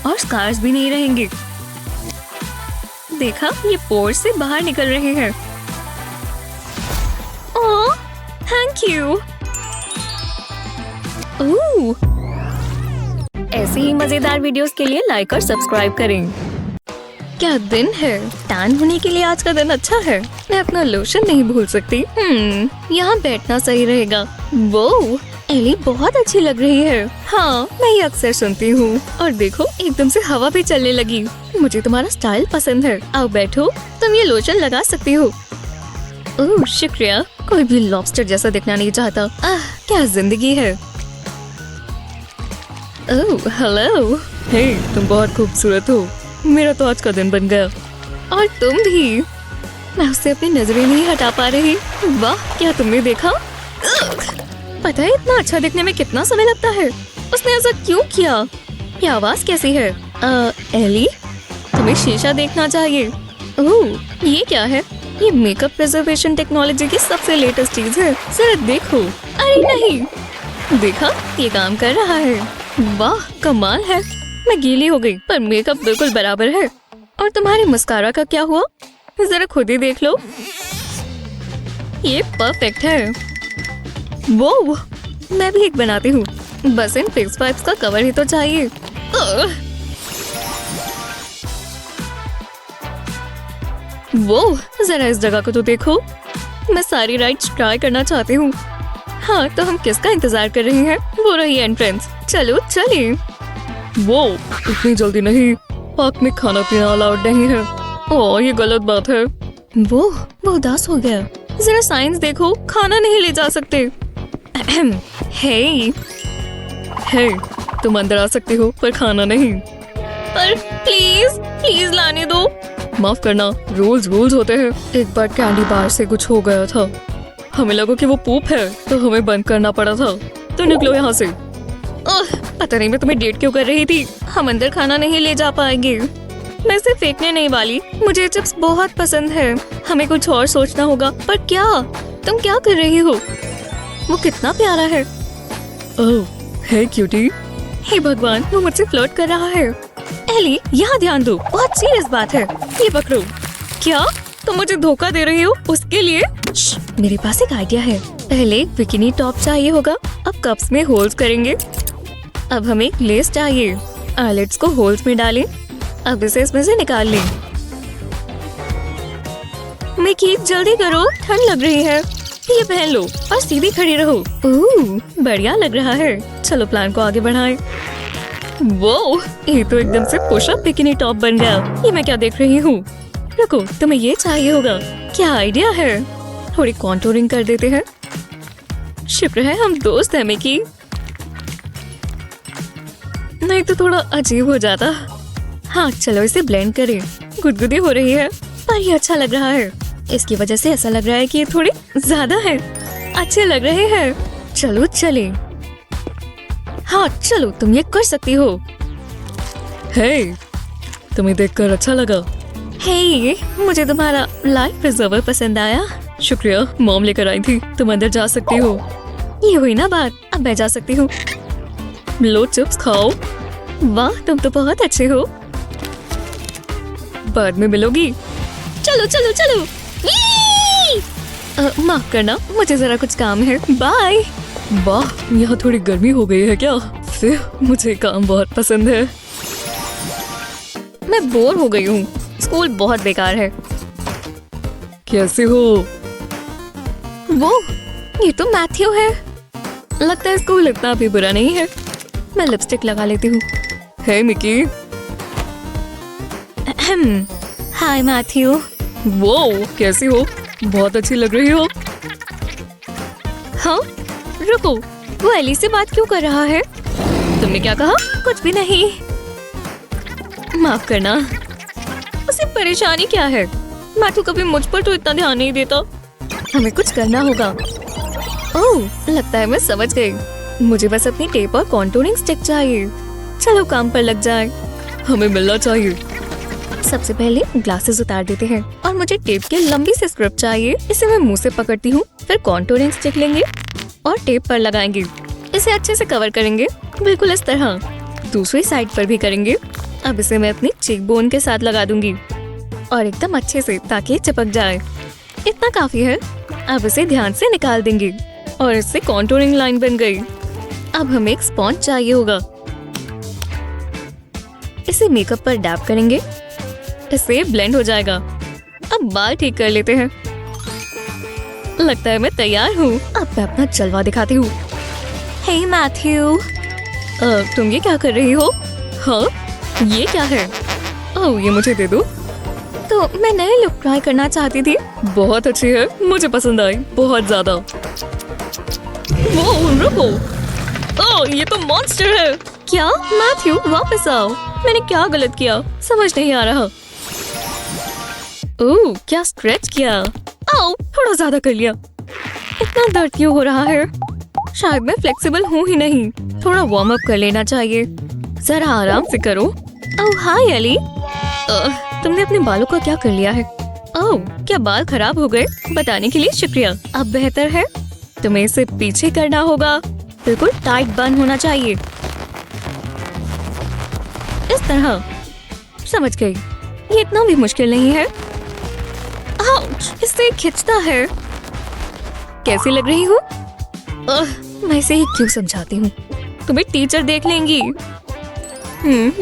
और स्कार्स भी नहीं रहेंगे। देखा, ये पोर्स से बाहर निकल रहे हैं। ओह, थैंक यू। ओह, ऐसे ही मजेदार वीडियोस के लिए लाइक और सब्सक्राइब करें। क्या दिन है। टैन होने के लिए आज का दिन अच्छा है। मैं अपना लोशन नहीं भूल सकती। यहाँ बैठना सही रहेगा। वो एली बहुत अच्छी लग रही है। हाँ, मैं ये अक्सर सुनती हूँ। और देखो, एकदम से हवा भी चलने लगी। मुझे तुम्हारा स्टाइल पसंद है। आओ बैठो, तुम ये लोशन लगा सकती हो। ओह शुक्रिया। कोई भी लॉबस्टर जैसा दिखना नहीं चाहता। क्या जिंदगी है। Oh hello. हे, तुम बहुत खूबसूरत हो। मेरा तो आज का दिन बन गया। और तुम भी। मैं उससे अपनी नजरें नहीं हटा पा रही। वाह, क्या तुमने देखा? पता है इतना अच्छा दिखने में कितना समय लगता है? उसने ऐसा क्यों किया? ये आवाज कैसी है? एली, तुम्हें शीशा देखना चाहिए। ओह, ये क्या है? ये मेकअप प्रिजर्वेशन टेक्नोलॉजी की सबसे लेटेस्ट चीज है। जरा देखो। अरे नहीं, देखा, ये काम कर रहा है। वाह, कमाल है। मैं गीली हो गई पर मेकअप बिल्कुल बराबर है। और तुम्हारे मस्कारा का क्या हुआ? जरा खुद ही देख लो। ये परफेक्ट है। वो मैं भी एक बनाती हूँ। बस इन फिक्स पाइप्स का कवर ही तो चाहिए। वो जरा इस जगह को तो देखो। मैं सारी राइड्स ट्राई करना चाहती हूँ। हाँ, तो हम किसका इंतजार कर रहे हैं? वो रही एंट्रेंस। चलो चलिए। वो इतनी जल्दी नहीं, पार्क में खाना पीना अलाउड नहीं है। ओह, ये गलत बात है। वो उदास हो गया। जरा साइंस देखो, खाना नहीं ले जा सकते। हे, तुम अंदर आ सकती हो पर खाना नहीं। पर प्लीज लाने दो। माफ करना, रूल्स होते हैं। एक बार कैंडी बार से कुछ हो गया था। हमें लगा कि वो पूप है तो हमें बंद करना पड़ा था। तो निकलो यहाँ से। पता नहीं मैं तुम्हें डेट क्यों कर रही थी। हम अंदर खाना नहीं ले जा पाएंगे। मैं इसे फेंकने नहीं वाली। मुझे चिप्स बहुत पसंद है। हमें कुछ और सोचना होगा। पर क्या? तुम क्या कर रही हो? वो कितना प्यारा है। ओह, हे क्यूटी। हे भगवान, वो मुझसे फ्लर्ट कर रहा है। एली, यहाँ ध्यान दो, बहुत सीरियस बात है। ये पकड़ो। क्या तुम मुझे धोखा दे रही हो? उसके लिए मेरे पास एक आइडिया है। पहले एक बिकिनी टॉप चाहिए होगा। अब कप्स में होल्स करेंगे। अब हमें एक लेस चाहिए। आईलेट्स को होल्स में डालें। अब इसे इसमें से निकाल लें। मिकी, जल्दी करो, ठंड लग रही है। ये पहन लो और सीधी खड़ी रहो। ओह, बढ़िया लग रहा है। चलो प्लान को आगे बढ़ाएं। वो ये तो एकदम से पुशअप बिकिनी टॉप बन गया। ये मैं क्या देख रही हूँ? रुको, तुम्हें ये चाहिए होगा। क्या आइडिया है। थोड़ी कॉन्टूरिंग कर देते हैं। शुक्र है हम दोस्त हैं मिकी, नहीं तो थोड़ा अजीब हो जाता। हाँ, चलो इसे ब्लेंड करें। गुदगुदी हो रही है पर ये अच्छा लग रहा है। इसकी वजह से ऐसा लग रहा है कि ये थोड़ी ज्यादा है। अच्छे लग रहे हैं। चलो चले। हाँ चलो, तुम ये कर सकती हो। हे, तुम्हें देखकर अच्छा लगा। हे, मुझे तुम्हारा लाइफ प्रिजर्वर पसंद आया। शुक्रिया, मॉम लेकर आई थी। तुम अंदर जा सकती हो। ये हुई ना बात, अब मैं जा सकती हूँ। लो चिप्स खाओ। वाह, तुम तो बहुत अच्छे हो। बाद में मिलोगी। चलो चलो चलो। माफ करना, मुझे जरा कुछ काम है। बाय। वाह, यहाँ थोड़ी गर्मी हो गई है क्या? फिर मुझे काम बहुत पसंद है। मैं बोर हो गई हूँ। स्कूल बहुत बेकार है। कैसे हो? वो ये तो मैथ्यू है। लगता है स्कूल इतना भी बुरा नहीं है। मैं लिपस्टिक लगा लेती हूँ। हे मिकी। हाय मैथ्यू। वो कैसी हो? बहुत अच्छी लग रही हो। हाँ, रुको, वो एली से बात क्यों कर रहा है? तुमने क्या कहा? कुछ भी नहीं। माफ करना। उसे परेशानी क्या है? मैथ्यू कभी मुझ पर तो इतना ध्यान नहीं देता। हमें कुछ करना होगा। ओह, लगता है मैं समझ गई। मुझे बस अपनी टेप और कॉन्टूरिंग स्टिक चाहिए। चलो काम पर लग जाए। हमें मिलना चाहिए। सबसे पहले ग्लासेस उतार देते हैं और मुझे टेप की लंबी सी स्ट्रिप चाहिए। इसे मैं मुंह से पकड़ती हूँ। फिर कॉन्टूरिंग स्टिक लेंगे और टेप पर लगाएंगे। इसे अच्छे से कवर करेंगे, बिल्कुल इस तरह। दूसरी साइड पर भी करेंगे। अब इसे मैं अपनी चीक बोन के साथ लगा दूंगी और एकदम अच्छे से, ताकि चिपक जाए। इतना काफी है। अब इसे ध्यान से निकाल देंगे और इससे कॉन्टूरिंग लाइन बन गई। अब हमें एक स्पॉन्ज चाहिए होगा। इसे मेकअप पर डैप करेंगे। इससे ब्लेंड हो जाएगा। अब बाल ठीक कर लेते हैं। लगता है मैं तैयार हूँ। अब मैं अपना जलवा दिखाती हूँ। हे मैथ्यू। तुम ये क्या कर रही हो? हाँ, ये क्या है? ओह, ये मुझे दे दो। तो मैं नए लुक ट्राई करना चाहती थी। बहुत अच्छी है, मुझे पसंद आई बहुत ज्यादा। वो रुको। ओह, ये तो मॉन्स्टर है। क्या? मैथ्यू, वापस आओ। मैंने क्या गलत किया? समझ नहीं आ रहा। ओह, क्या स्ट्रेच किया? आओ, थोड़ा ज्यादा कर लिया। इतना दर्द क्यों हो रहा है? शायद मैं फ्लेक्सिबल हूँ ही नहीं। थोड़ा वार्म अप कर लेना चाहिए। जरा आराम से करो। ओह हाय अली, तुमने अपने बालों का क्या कर लिया है? ओह, क्या बाल खराब हो गए? बताने के लिए शुक्रिया। अब बेहतर है। तुम्हें इसे पीछे करना होगा। बिल्कुल टाइट बन होना चाहिए, इस तरह। समझ गई। ये इतना भी मुश्किल नहीं है। आउच, इससे खिंचता है। कैसी लग रही हूँ? मैं इसे ही क्यों समझाती हूँ? तुम्हें टीचर देख लेंगी।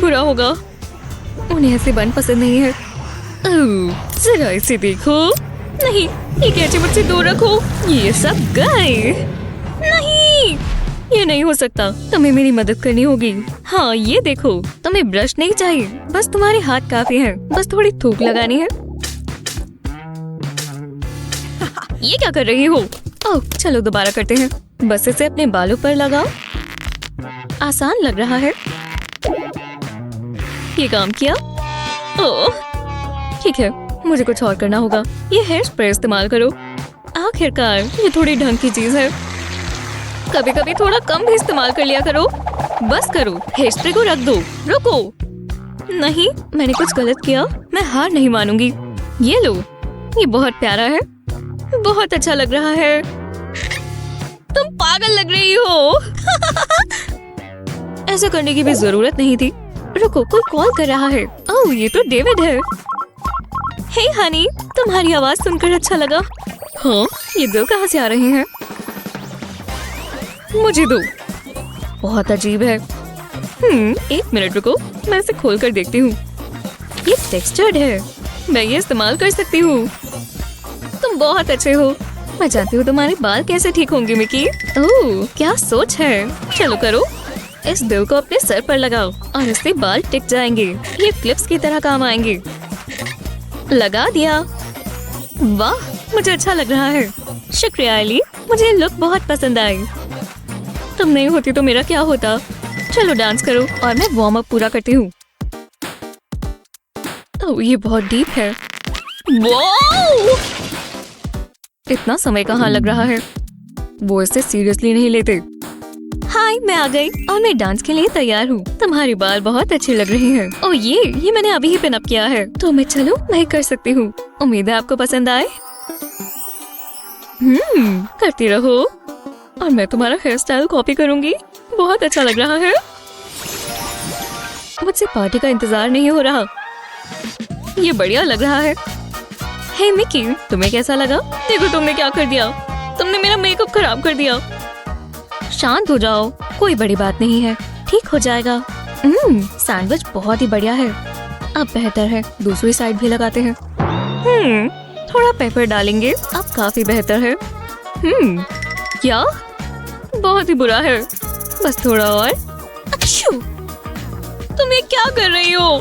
बुरा होगा। उन्हें ऐसे बन पसंद नहीं है। जरा इसे देखो। नहीं, ये कैंची मुझसे दूर रखो। ये सब गए। नहीं, ये नहीं हो सकता। तुम्हें मेरी मदद करनी होगी। हाँ, ये देखो, तुम्हें ब्रश नहीं चाहिए। बस तुम्हारे हाथ काफी हैं। बस थोड़ी थूक लगानी है। ये क्या कर रही हो? ओह, चलो दोबारा करते हैं। बस इसे अपने बालों पर लगाओ। आसान लग रहा है। ये काम किया। ओह, ठीक है, मुझे कुछ और करना होगा। ये हेयर स्प्रे इस्तेमाल करो। आखिरकार ये थोड़ी ढंग की चीज है। कभी कभी थोड़ा कम भी इस्तेमाल कर लिया करो। बस करो, हेयर स्प्रे को रख दो। रुको। नहीं, मैंने कुछ गलत किया। मैं हार नहीं मानूंगी। ये लो, ये बहुत प्यारा है। बहुत अच्छा लग रहा है। तुम पागल लग रही हो। ऐसा करने की भी जरूरत नहीं थी। रुको, कोई कॉल कर रहा है। ओह, ये तो डेविड है। हे हनी, तुम्हारी आवाज सुनकर अच्छा लगा। हाँ, ये बिल कहाँ से आ रहे हैं? मुझे दो। बहुत अजीब है। एक मिनट रुको, मैं इसे खोल कर देखती हूँ। ये टेक्सचर्ड है। मैं ये इस्तेमाल कर सकती हूँ। तुम बहुत अच्छे हो। मैं जानती हूँ तुम्हारे बाल कैसे ठीक होंगे मिकी। ओह, क्या सोच है। चलो करो। इस बिल को अपने सर पर लगाओ और इससे बाल टिक जाएंगे। ये क्लिप्स की तरह काम आएंगे। लगा दिया। वाह, मुझे अच्छा लग रहा है। शुक्रिया एली, मुझे लुक बहुत पसंद आई। तुम नहीं होती तो मेरा क्या होता। चलो डांस करो और मैं वार्म अप पूरा करती हूँ। ओह, ये बहुत डीप है। वाओ! इतना समय कहाँ लग रहा है। वो इसे सीरियसली नहीं लेते। हाय, मैं आ गई और मैं डांस के लिए तैयार हूँ। तुम्हारे बाल बहुत अच्छे लग रहे हैं। ओह, ये मैंने अभी ही पिन अप किया है। तो मैं चलो, मैं कर सकती हूँ। उम्मीद है आपको पसंद आए। करती रहो और मैं तुम्हारा हेयर स्टाइल कॉपी करूंगी। बहुत अच्छा लग रहा है। मुझसे पार्टी का इंतजार नहीं हो रहा। ये बढ़िया लग रहा है। हे मिकी, तुम्हें कैसा लगा? देखो तुमने क्या कर दिया। तुमने मेरा मेकअप खराब कर दिया। शांत हो जाओ, कोई बड़ी बात नहीं है। ठीक हो जाएगा। सैंडविच बहुत ही बढ़िया है। अब बेहतर है, दूसरी साइड भी लगाते हैं। थोड़ा पेपर डालेंगे। अब काफी बेहतर है। क्या? बहुत ही बुरा है। बस थोड़ा और। अच्छू, तुम ये क्या कर रही हो?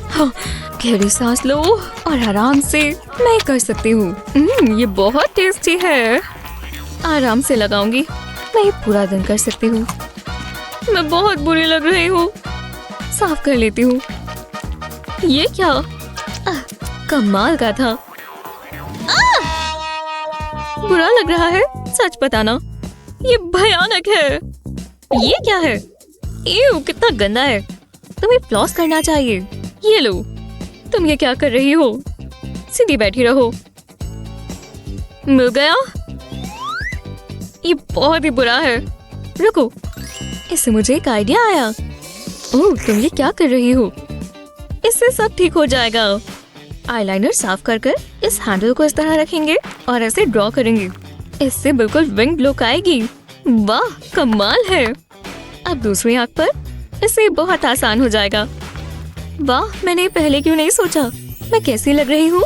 हाँ, गहरी सांस लो और आराम से। मैं कर सकती हूँ। ये बहुत टेस्टी है। आराम से लगाऊंगी। मैं ये पूरा दिन कर सकती हूँ। मैं बहुत बुरी लग रही हूँ। साफ कर लेती हूँ। ये क्या? कमाल का था। बुरा लग रहा है, सच बताना। ये भयानक है। ये क्या है? एव, कितना गंदा है। तुम्हें फ्लॉस करना चाहिए। ये लो। तुम ये क्या कर रही हो? सीधी बैठी रहो। मिल गया। ये बहुत ही बुरा है। रुको, इससे मुझे एक आइडिया आया। ओह, तुम ये क्या कर रही हो? इससे सब ठीक हो जाएगा। आईलाइनर साफ कर इस हैंडल को इस तरह रखेंगे और ऐसे ड्रॉ करेंगे। इससे बिल्कुल विंग लुक आएगी। वाह, कमाल है। अब दूसरी आंख पर। इससे बहुत आसान हो जाएगा। वाह, मैंने पहले क्यों नहीं सोचा। मैं कैसी लग रही हूँ?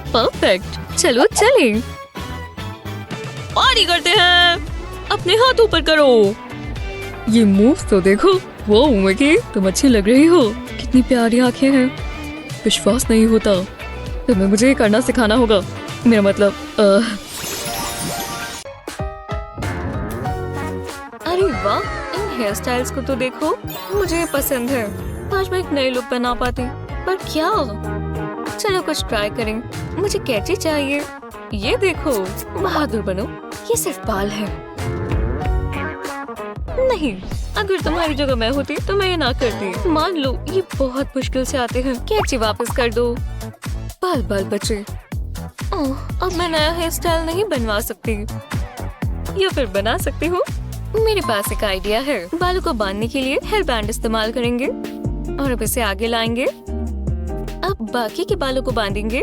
परफेक्ट। चलो चलें। पार्टी करते हैं। अपने हाथ ऊपर करो। ये मूव्स तो देखो। वो मिकी, तुम अच्छी लग रही हो। कितनी प्यारी आंखें हैं। विश्वास नहीं होता। तुम्हें मुझे ये करना सिखाना होगा। मेरा मतलब अरे वाह, इन हेयर स्टाइल्स को तो देखो। मुझे पसंद है। आज मैं एक नई लुक बना पाती, पर क्या? चलो कुछ ट्राई करें। मुझे कैची चाहिए। ये देखो, बहादुर बनो। ये सिर्फ बाल है। नहीं, अगर तुम्हारी जगह मैं होती तो मैं ये ना करती। मान लो ये बहुत मुश्किल से आते हैं, कैंची वापस कर दो। बाल बाल बचे। ओह, अब मैं नया हेयर स्टाइल नहीं बनवा सकती, या फिर बना सकती हूँ। मेरे पास एक आइडिया है। बालों को बांधने के लिए हेयर बैंड इस्तेमाल करेंगे और अब इसे आगे लाएंगे। अब बाकी के बालों को बांधेंगे।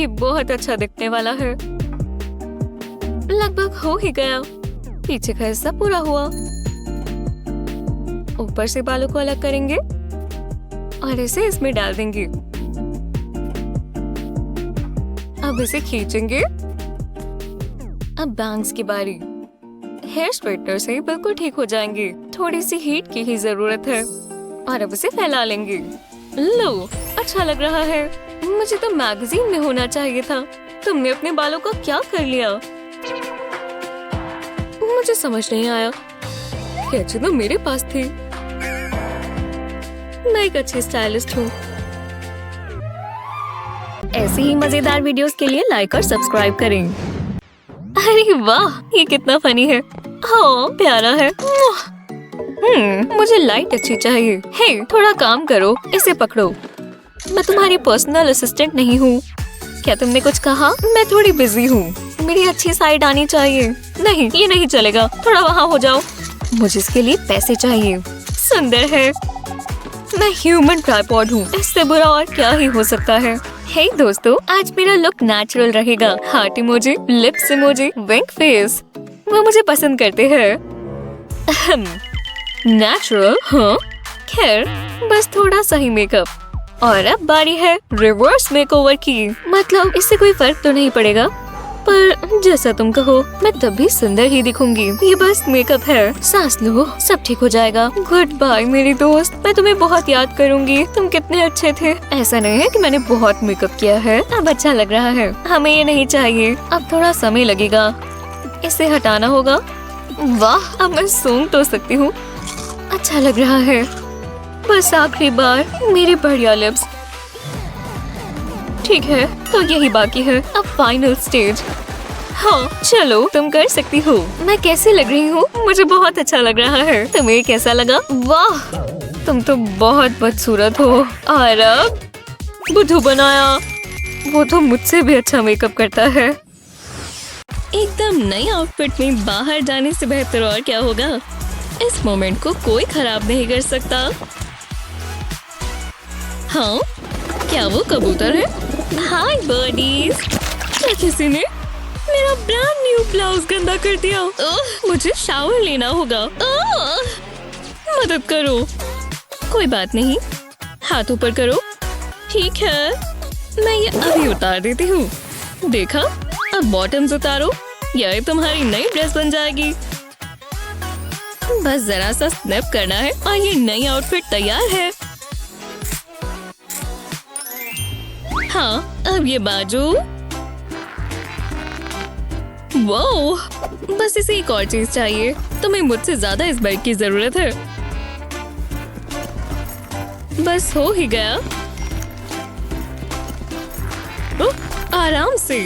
ये बहुत अच्छा दिखने वाला है। लगभग हो ही गया। पीछे का हिस्सा पूरा हुआ। ऊपर से बालों को अलग करेंगे और इसे इसमें डाल देंगे। अब इसे खींचेंगे। अब बैंग्स की बारी। हेयर स्ट्रेटनर से बिल्कुल ठीक हो जाएंगे। थोड़ी सी हीट की ही जरूरत है और अब इसे फैला लेंगे। लो, अच्छा लग रहा है। मुझे तो मैगजीन में होना चाहिए था। तुमने अपने बालों का क्या कर लिया? मुझे समझ नहीं आया। कैंची तो मेरे पास थी। मैं एक अच्छी स्टाइलिस्ट हूँ। ऐसे ही मजेदार वीडियोस के लिए लाइक और सब्सक्राइब करें। अरे वाह, ये कितना फनी है। हाँ, प्यारा है। मुझे लाइट अच्छी चाहिए। हे, थोड़ा काम करो, इसे पकड़ो। मैं तुम्हारी पर्सनल असिस्टेंट नहीं हूँ। क्या तुमने कुछ कहा? मैं थोड़ी बिजी हूँ। मेरी अच्छी साइड आनी चाहिए। नहीं, ये नहीं चलेगा। थोड़ा वहाँ हो जाओ। मुझे इसके लिए पैसे चाहिए। सुंदर है। मैं ह्यूमन ट्राइपॉड हूँ। इससे बुरा और क्या ही हो सकता है। हे दोस्तों, आज मेरा लुक नेचुरल रहेगा। हार्ट इमोजी, लिप्स इमोजी, विंक फेस, वो मुझे पसंद करते हैं। नेचुरल, हाँ। खैर, बस थोड़ा सही मेकअप। और अब बारी है रिवर्स मेकओवर की। मतलब इससे कोई फर्क तो नहीं पड़ेगा, पर जैसा तुम कहो, मैं तब भी सुंदर ही दिखूंगी। ये बस मेकअप है। सांस लो, सब ठीक हो जाएगा। गुड बाय मेरी दोस्त, मैं तुम्हें बहुत याद करूंगी। तुम कितने अच्छे थे। ऐसा नहीं है कि मैंने बहुत मेकअप किया है। अब अच्छा लग रहा है। हमें ये नहीं चाहिए। अब थोड़ा समय लगेगा। इसे हटाना होगा। वाह, अब मैं सूंघ तो सकती हूँ। अच्छा लग रहा है। बस आखिरी बार, मेरे बढ़िया लिप्स। ठीक है, तो यही बाकी है। अब फाइनल स्टेज। हाँ, चलो, तुम कर सकती हो। मैं कैसी लग रही हूँ? मुझे बहुत अच्छा लग रहा है। तुम्हें कैसा लगा? वाह, तुम तो बहुत बदसूरत हो। और अब बुद्धू बनाया। वो तो मुझसे भी अच्छा मेकअप करता है। एकदम नई आउटफिट में बाहर जाने से बेहतर और क्या होगा। इस मोमेंट को कोई खराब नहीं कर सकता। हाँ, क्या वो कबूतर है? हाय बर्डीज। क्या किसी ने मेरा ब्रांड न्यू ब्लाउज गंदा कर दिया? मुझे शावर लेना होगा। मदद करो। कोई बात नहीं, हाथ ऊपर करो। ठीक है, मैं ये अभी उतार देती हूँ। देखा, अब बॉटम्स उतारो। यह तुम्हारी नई ड्रेस बन जाएगी। बस जरा सा स्नैप करना है और ये नई आउटफिट तैयार है। हाँ, अब ये बाजू। वो बस इसे एक और चीज चाहिए। तुम्हें मुझसे ज्यादा इस बेल्ट की जरूरत है। बस हो ही गया। आराम से।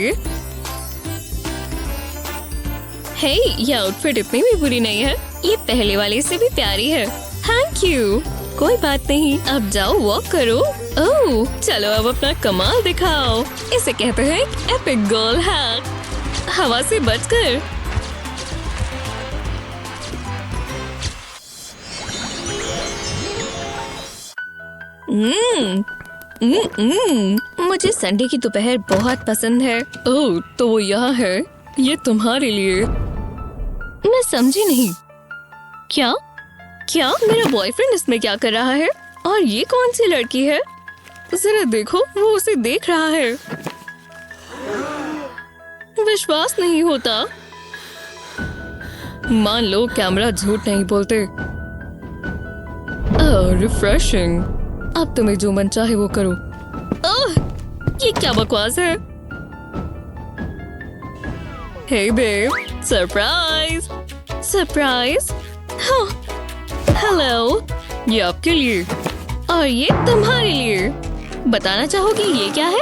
हे, ये आउटफिट इतनी भी बुरी नहीं है। ये पहले वाले से भी प्यारी है। Thank you. कोई बात नहीं, अब जाओ वॉक करो। ओह, चलो अब अपना कमाल दिखाओ। इसे कहते हैं एक एपिक गर्ल हैक। हवा से बचकर। मुझे संडे की दोपहर बहुत पसंद है। ओह, तो वो यहाँ है। ये तुम्हारे लिए। मैं समझी नहीं। क्या क्या मेरा बॉयफ्रेंड इसमें क्या कर रहा है? और ये कौन सी लड़की है? जरा देखो, वो उसे देख रहा है। विश्वास नहीं होता। मान लो कैमरा झूठ नहीं बोलते। रिफ्रेशिंग। अब तुम्हें जो मन चाहे वो करो। ये क्या बकवास है? हे बेब, सरप्राइज। सरप्राइज? हाँ, हेलो। ये आपके लिए और ये तुम्हारे लिए। बताना चाहोगी ये क्या है?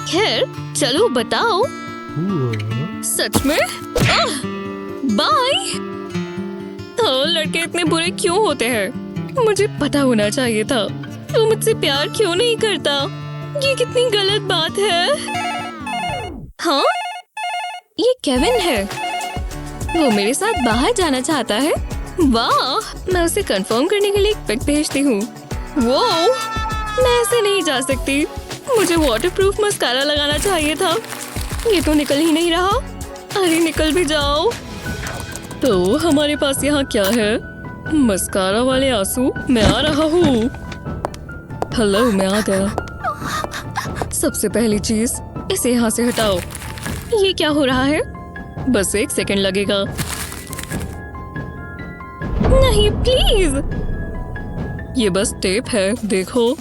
खैर, चलो बताओ। सच में? बाय। लड़के इतने बुरे क्यों होते हैं? मुझे पता होना चाहिए था। तू मुझसे प्यार क्यों नहीं करता? ये कितनी गलत बात है। हाँ, ये केविन है। वो मेरे साथ बाहर जाना चाहता है। वाह, मैं उसे कंफर्म करने के लिए एक पिक भेजती हूँ। वो, मैं ऐसे नहीं जा सकती। मुझे वाटरप्रूफ मस्कारा लगाना चाहिए था। ये तो निकल ही नहीं रहा। अरे निकल भी जाओ। तो हमारे पास यहाँ क्या है? मस्कारा वाले आंसू। मैं आ रहा हूँ। हेलो, मैं आ गया। सबसे पहली चीज, इसे यहाँ से हटाओ। ये क्या हो रहा है? बस 1 सेकंड लगेगा। नहीं, प्लीज। ये बस टेप है, देखो।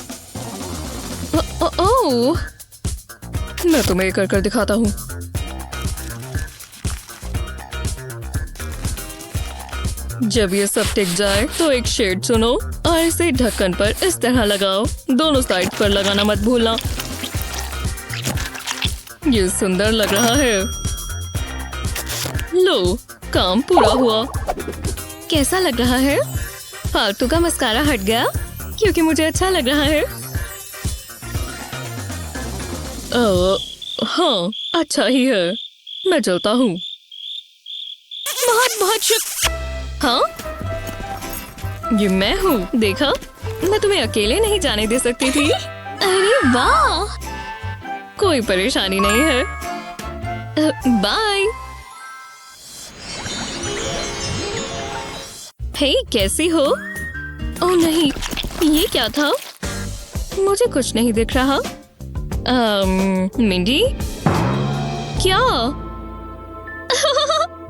ओह, मैं तुम्हें कर दिखाता हूँ। जब ये सब टिक जाए तो एक शेड चुनो और इसे ढक्कन पर इस तरह लगाओ। दोनों साइड पर लगाना मत भूलना। ये सुंदर लग रहा है। लो, काम पूरा हुआ। कैसा लग रहा है? फालतू का मस्कारा हट गया क्योंकि मुझे अच्छा लग रहा है। हाँ, अच्छा ही है। मैं चलता हूँ। बहुत बहुत शुक्रिया। हाँ, ये मैं हूँ। देखा, मैं तुम्हें अकेले नहीं जाने दे सकती थी। अरे वाह, कोई परेशानी नहीं है। बाय। हे, कैसी हो? ओह नहीं, ये क्या था? मुझे कुछ नहीं दिख रहा। मिंडी, क्या?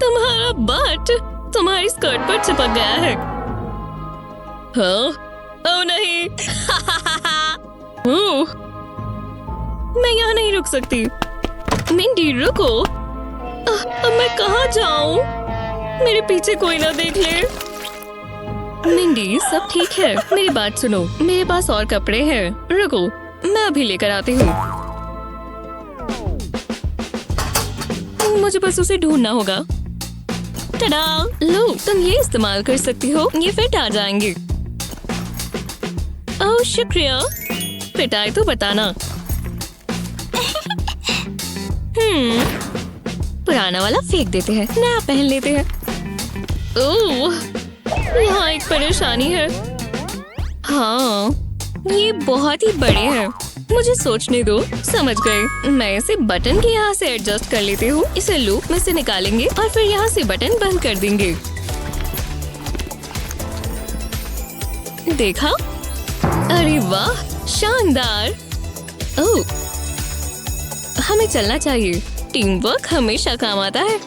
तुम्हारा बट तुम्हारी स्कर्ट पर चिपक गया है। हाँ? ओह नहीं। मैं यहाँ नहीं रुक सकती। मिंडी, रुको। अब मैं कहाँ जाऊँ? मेरे पीछे कोई ना देख ले। मिंडी, सब ठीक है। मेरी बात सुनो, मेरे पास और कपड़े हैं। रुको, मैं अभी लेकर आती हूँ। मुझे बस उसे ढूंढना होगा। टडा! लो, तुम ये इस्तेमाल कर सकती हो। ये फिट आ जाएंगे। ओह, शुक्रिया। फिट आए तो बताना। पुराना वाला फेंक देते हैं, नया पहन लेते हैं। ओह, यहाँ एक परेशानी है। हाँ, ये बहुत ही बड़े हैं। मुझे सोचने दो। समझ गए। मैं इसे बटन के यहाँ से एडजस्ट कर लेती हूँ। इसे लूप में से निकालेंगे और फिर यहाँ से बटन बंद कर देंगे। देखा? अरे वाह, शानदार। ओह, हमें चलना चाहिए। टीम वर्क हमेशा काम आता है।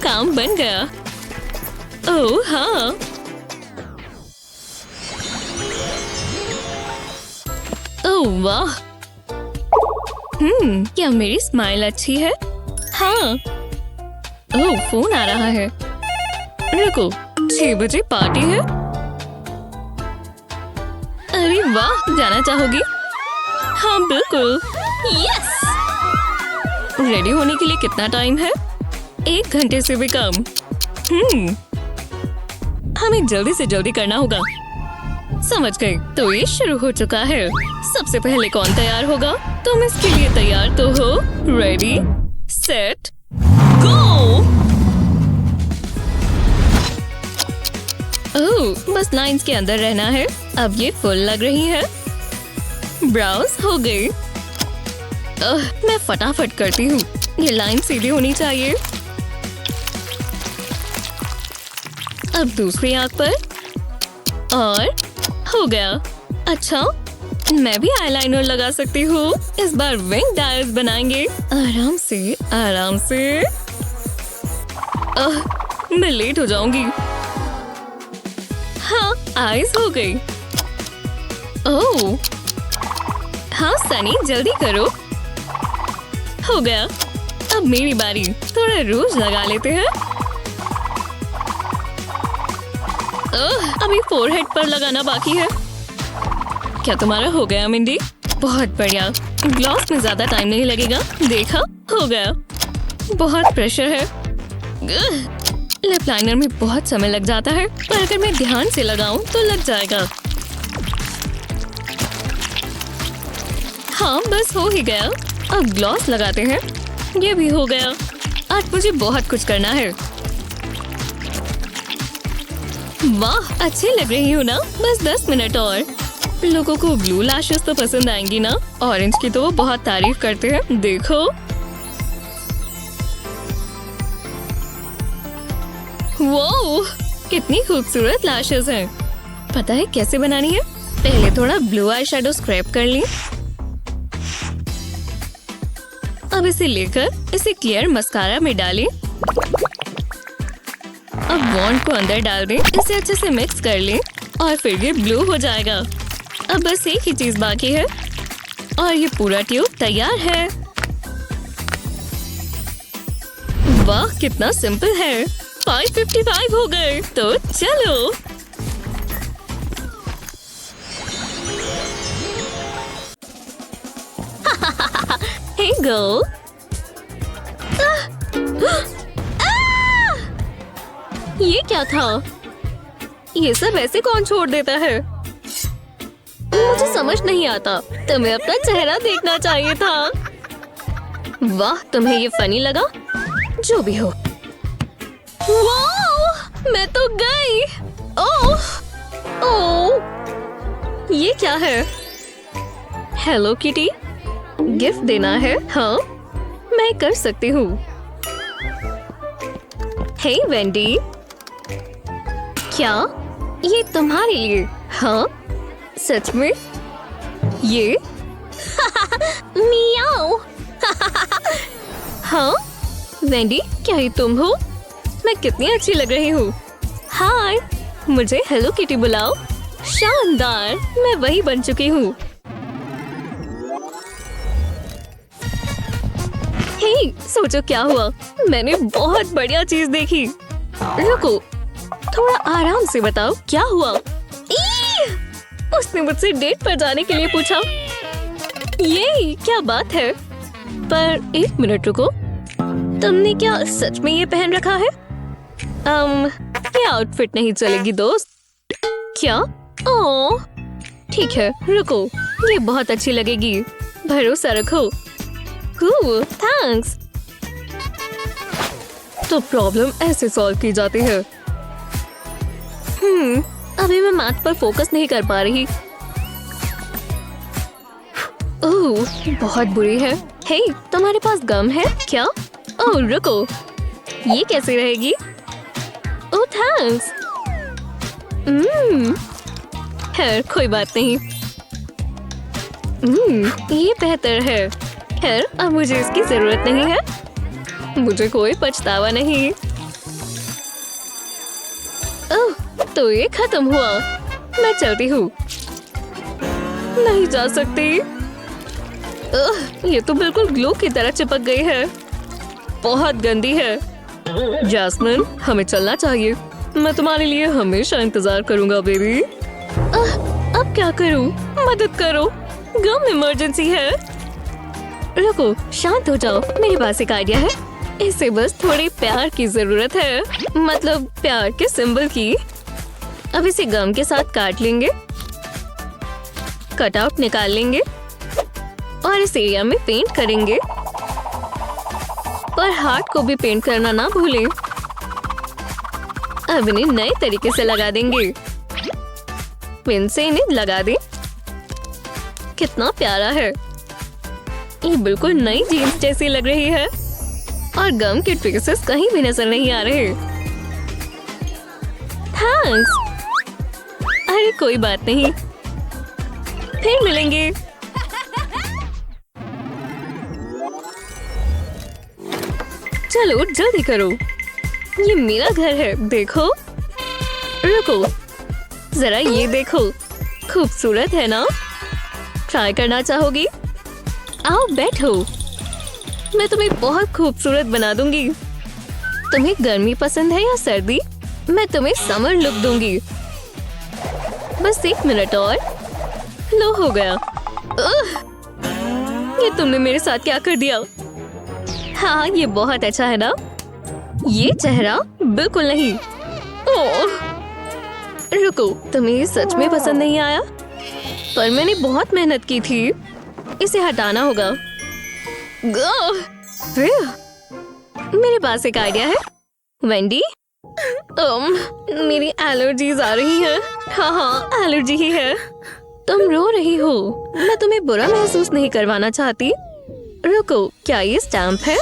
काम बन गया। ओह हाँ, ओह वाह। क्या मेरी स्माइल अच्छी है? हाँ। ओह, फोन आ रहा है। रुको, 6 बजे पार्टी है। अरे वाह, जाना चाहोगी? हाँ बिल्कुल। यस। रेडी होने के लिए कितना टाइम है? 1 घंटे से भी कम। हमें जल्दी से जल्दी करना होगा। समझ गए। तो ये शुरू हो चुका है। सबसे पहले कौन तैयार होगा? तुम इसके लिए तैयार तो हो? रेडी, सेट, गो। ओह, बस लाइंस के अंदर रहना है। अब ये फुल लग रही है। ब्राउज हो गई। मैं फटाफट करती हूँ। ये लाइन सीधी होनी चाहिए। अब दूसरी आंख पर, और हो गया। अच्छा, मैं भी आईलाइनर लगा सकती हूँ। इस बार विंग डायल्स बनाएंगे। आराम से, आराम से। मैं लेट हो जाऊंगी। हाँ, आईज हो गई। ओह, हाँ सनी, जल्दी करो। हो गया। अब मेरी बारी। थोड़ा रूज लगा लेते हैं। अभी फोरहेड पर लगाना बाकी है। क्या तुम्हारा हो गया मिंडी? बहुत बढ़िया। ग्लॉस में ज्यादा टाइम नहीं लगेगा। देखा, हो गया। बहुत प्रेशर है। लिप लाइनर में बहुत समय लग जाता है, पर अगर मैं ध्यान से लगाऊं तो लग जाएगा। हाँ, बस हो ही गया। अब ग्लॉस लगाते हैं। ये भी हो गया। आज मुझे बहुत कुछ करना है। वाह, अच्छी लग रही हूँ ना? बस 10 मिनट और। लोगों को ब्लू लैशेस तो पसंद आएंगी ना? ऑरेंज की तो वो बहुत तारीफ करते हैं। देखो, वो कितनी खूबसूरत लैशेस हैं। पता है कैसे बनानी है? पहले थोड़ा ब्लू आई शेडो स्क्रैप कर ली। अब इसे लेकर इसे क्लियर मस्कारा में डालें। अब वॉन्ड को अंदर डाल दें, इसे अच्छे से मिक्स कर लें और फिर ये ब्लू हो जाएगा। अब बस एक ही चीज बाकी है और ये पूरा ट्यूब तैयार है। वाह, कितना सिंपल है। 555 हो गए, तो चलो। हे गर्ल, ये क्या था? ये सब ऐसे कौन छोड़ देता है? मुझे समझ नहीं आता। तुम्हें अपना चेहरा देखना चाहिए था। वाह, तुम्हें ये फनी लगा? जो भी हो। वाह, मैं तो गई। ओह, ओह, ये क्या है? हेलो किटी, गिफ्ट देना है? हाँ, मैं कर सकती हूँ। हे वेंडी, क्या ये तुम्हारे लिए? हाँ, सच में? ये मियाओ। हाँ वेंडी, क्या ही तुम हो? मैं कितनी अच्छी लग रही हूँ। हाय, मुझे हेलो किटी बुलाओ। शानदार, मैं वही बन चुकी हूँ। हे, सोचो क्या हुआ? मैंने बहुत बढ़िया चीज देखी। रुको, थोड़ा आराम से बताओ क्या हुआ? उसने मुझसे डेट पर जाने के लिए पूछा। ये क्या बात है? पर एक मिनट रुको, तुमने क्या सच में ये पहन रखा है? ये आउटफिट नहीं चलेगी दोस्त। क्या? ओह, ठीक है, रुको, ये बहुत अच्छी लगेगी। भरोसा रखो। थैंक्स। तो प्रॉब्लम ऐसे सॉल्व की जाती है। अभी मैं मैथ पर फोकस नहीं कर पा रही। ओह, बहुत बुरी है। हे, तुम्हारे पास गम है क्या? ओह, रुको, ये कैसे रहेगी? ओह, थैंक्स। खैर, कोई बात नहीं। ये बेहतर है। खैर, अब मुझे इसकी जरूरत नहीं है। मुझे कोई पछतावा नहीं। ओह, तो ये खत्म हुआ। मैं चलती हूँ। नहीं जा सकती। ये तो बिल्कुल ग्लू की तरह चिपक गई है। बहुत गंदी है। जैस्मिन, हमें चलना चाहिए। मैं तुम्हारे लिए हमेशा इंतजार करूंगा बेबी। अब क्या करूं? मदद करो, गम इमरजेंसी है। रुको, शांत हो जाओ, मेरे पास एक आइडिया है। इसे बस थोड़ी प्यार की जरूरत है, मतलब प्यार के सिंबल की। अब इसे गम के साथ काट लेंगे, कटआउट निकाल लेंगे और इस एरिया में पेंट करेंगे। पर हार्ट को भी पेंट करना ना भूलें। अब इन्हें नए तरीके से लगा देंगे। पिन से इन्हें लगा दें। कितना प्यारा है। ये बिल्कुल नई जीन्स जैसी लग रही है और गम के ट्रेसेस कहीं भी नजर नहीं आ रहे। थैंक्स। अरे कोई बात नहीं, फिर मिलेंगे। चलो जल्दी करो, ये मेरा घर है, देखो। रुको, जरा ये देखो, खूबसूरत है ना? ट्राई करना चाहोगी? आओ बैठो, मैं तुम्हें बहुत खूबसूरत बना दूंगी। तुम्हें गर्मी पसंद है या सर्दी? मैं तुम्हें समर लुक दूंगी। बस 1 मिनट और। लो, हो गया। ये तुमने मेरे साथ क्या कर दिया? हाँ, ये बहुत अच्छा है ना? ये चेहरा बिल्कुल नहीं। ओह, रुको, तुम्हें ये सच में पसंद नहीं आया? पर मैंने बहुत मेहनत की थी। इसे हटाना होगा। मेरे पास एक आइडिया है। वेंडी, मेरी एलर्जीज आ रही हैं। हाँ, एलर्जी ही है। तुम रो रही हो। मैं तुम्हें बुरा महसूस नहीं करवाना चाहती। रुको, क्या ये स्टैम्प है?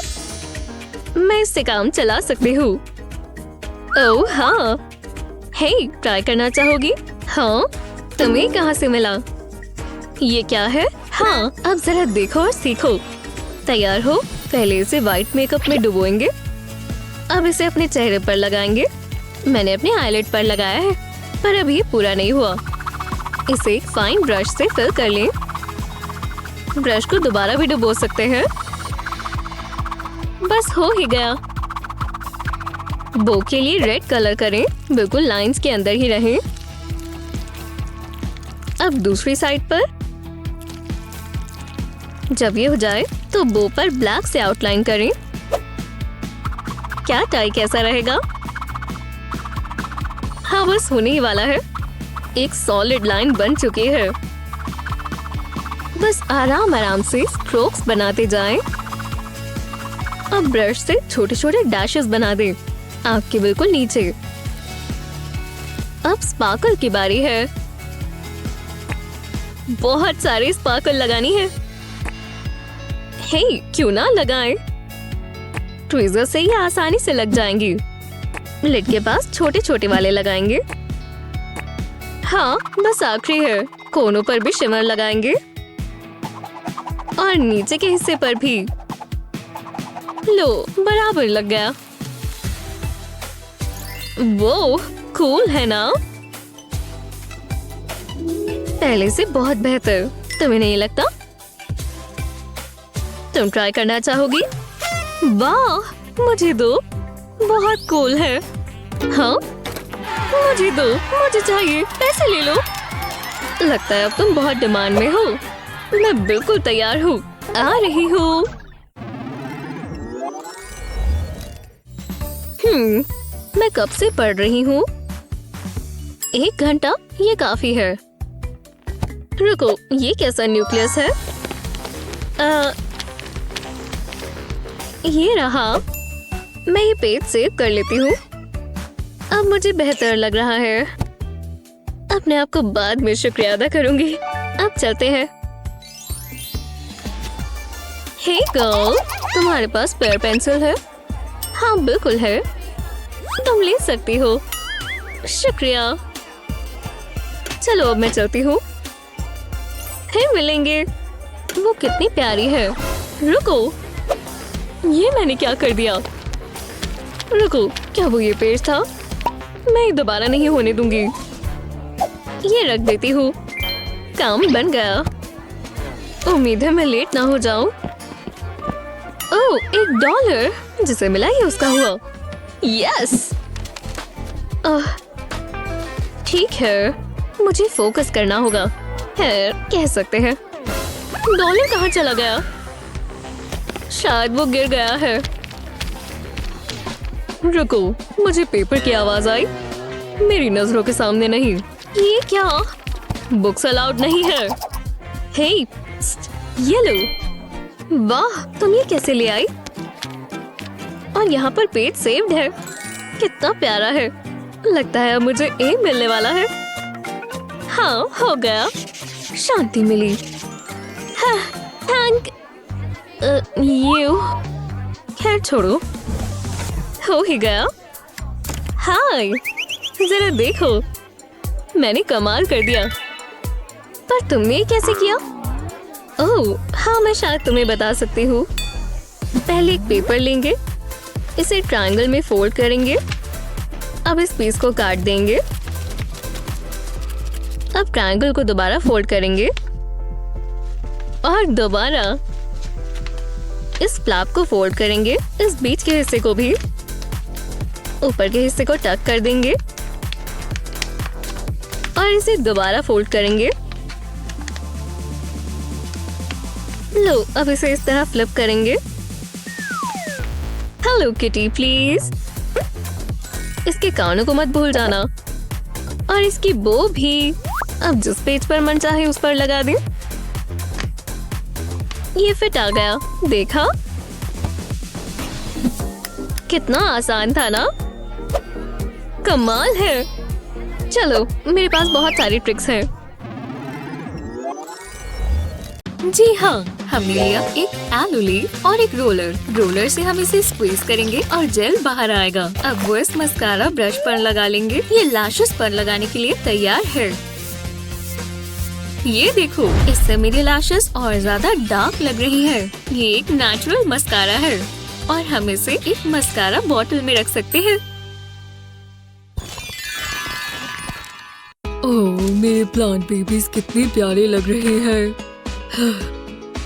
मैं इससे काम चला सकती हूँ। ओह हाँ, हे, ट्राई करना चाहोगी? हाँ, तुम्हें कहाँ से मिला? ये क्या है? हाँ, अब जरा देखो और सीखो। तैयार हो? पहले इसे व्हाइट मेकअप में डुबोएंगे। अब इसे अपने चेहरे पर लगाएंगे। मैंने अपने आईलिड पर लगाया है, पर अभी पूरा नहीं हुआ। इसे एक फाइन ब्रश से फिल कर लें। ब्रश को दोबारा भी डुबो सकते हैं। बस हो ही गया। बो के लिए रेड कलर करें, बिल्कुल लाइंस के अंदर ही रहें। अब दूसरी साइड पर। जब ये हो जाए तो बो पर ब्लैक से आउटलाइन करें। क्या टाई कैसा रहेगा? हाँ, बस होने ही वाला है। एक सॉलिड लाइन बन चुकी है। बस आराम आराम से स्ट्रोक्स बनाते जाएं। अब ब्रश से छोटे छोटे डैशेस बना दें, आँख के बिल्कुल नीचे। अब स्पार्कल की बारी है। बहुत सारे स्पार्कल लगानी है। हे, क्यों ना लगाएं? ट्विज़र से ये आसानी से लग जाएंगी। लिड के पास छोटे छोटे वाले लगाएंगे। हाँ, बस आखिरी है। कोनों पर भी शिमर लगाएंगे और नीचे के हिस्से पर भी। लो, बराबर लग गया। वो कूल है ना? पहले से बहुत बेहतर। तुम्हें नहीं लगता? तुम ट्राई करना चाहोगी? वाह, मुझे दो। बहुत कूल है। हाँ, मुझे दो, मुझे चाहिए। पैसे ले लो। लगता है अब तुम बहुत डिमांड में हो। मैं बिल्कुल तैयार हूँ। आ रही हूँ। मैं कब से पढ़ रही हूँ? 1 घंटा, ये काफी है। रुको, ये कैसा न्यूक्लियस है? ये रहा। मैं ये पेज सेव कर लेती हूँ। अब मुझे बेहतर लग रहा है। अपने आप को बाद में शुक्रिया अदा करूंगी। अब चलते हैं। हे गर्ल, तुम्हारे पास पेयर पेंसिल है? हाँ, बिल्कुल है। तुम ले सकती हो। शुक्रिया। चलो, अब मैं चलती हूँ। फिर मिलेंगे। वो कितनी प्यारी है। रुको, ये मैंने क्या कर दिया? रुको, क्या वो ये पेज था? मैं दोबारा नहीं होने दूंगी। ये रख देती हूँ। काम बन गया। उम्मीद है मैं लेट ना हो जाऊं। ओह, $1 जिसे मिला ये उसका हुआ। यस। ठीक है, मुझे फोकस करना होगा। है, कह सकते हैं। $1 कहाँ चला गया? शायद वो गिर गया है। रुको, मुझे पेपर की आवाज आई। मेरी नजरों के सामने नहीं। ये क्या? बुक्स अलाउड नहीं है। हे, ये लो। वाह, तुम ये कैसे ले आई? और यहाँ पर पेज सेव्ड है। कितना प्यारा है। लगता है अब मुझे A मिलने वाला है। हाँ, हो गया। शांति मिली। हाँ, थैंक यू। खैर छोड़ो, हो ही गया। हाय, जरा देखो, मैंने कमाल कर दिया। पर तुमने ये कैसे किया? ओह हाँ, मैं शायद तुम्हें बता सकती हूँ। पहले एक पेपर लेंगे, इसे ट्रायंगल में फोल्ड करेंगे। अब इस पीस को काट देंगे। अब ट्रायंगल को दोबारा फोल्ड करेंगे और दोबारा इस फ्लैप को फोल्ड करेंगे। इस बीच के हिस्से को भी ऊपर के हिस्से को टक कर देंगे और इसे दोबारा फोल्ड करेंगे। लो, अब इसे इस तरह फ्लिप करेंगे। Hello kitty please. इसके कानों को मत भूल जाना और इसकी बो भी। अब जिस पेज पर मन चाहे उस पर लगा दे। ये फिट आ गया, देखा? कितना आसान था ना? कमाल है। चलो, मेरे पास बहुत सारी ट्रिक्स हैं। जी हाँ, हमने लिया एक आलू लीफ और एक रोलर। रोलर से हम इसे स्क्वीज करेंगे और जेल बाहर आएगा। अब वो इस मस्कारा ब्रश पर लगा लेंगे। ये लैशेस पर लगाने के लिए तैयार है। ये देखो, इससे मेरी लैशेस और ज्यादा डार्क लग रही है। ये एक नेचुरल मस्कारा है और हम इसे एक मस्कारा बॉटल में रख सकते हैं। ओह, मेरे प्लांट बेबीज कितने प्यारे लग रहे हैं।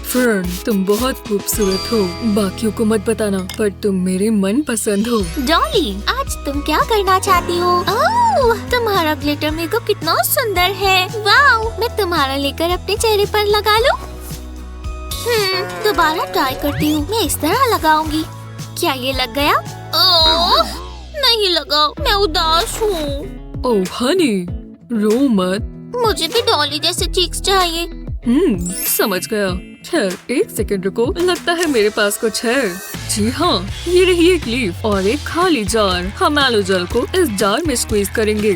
फर्न, तुम बहुत खूबसूरत हो। बाकियों को मत बताना, पर तुम मेरे मन पसंद हो। डॉली, आज तुम क्या करना चाहती हो? ओह, तुम्हारा ग्लिटर मेकअप कितना सुंदर है। वाओ, मैं तुम्हारा लेकर अपने चेहरे पर लगा लूं? दोबारा ट्राई करती हूँ। मैं इस तरह लगाऊंगी। क्या ये लग गया? ओह, नहीं लगा। मैं उदास हूँ। ओह हनी, रो मत। मुझे भी डॉली जैसे चीक्स चाहिए। समझ गया। खैर, एक सेकंड रुको, लगता है मेरे पास कुछ है। जी हाँ, ये रही एक लीफ और एक खाली जार। हम एलो जेल को इस जार में स्क्वीज करेंगे।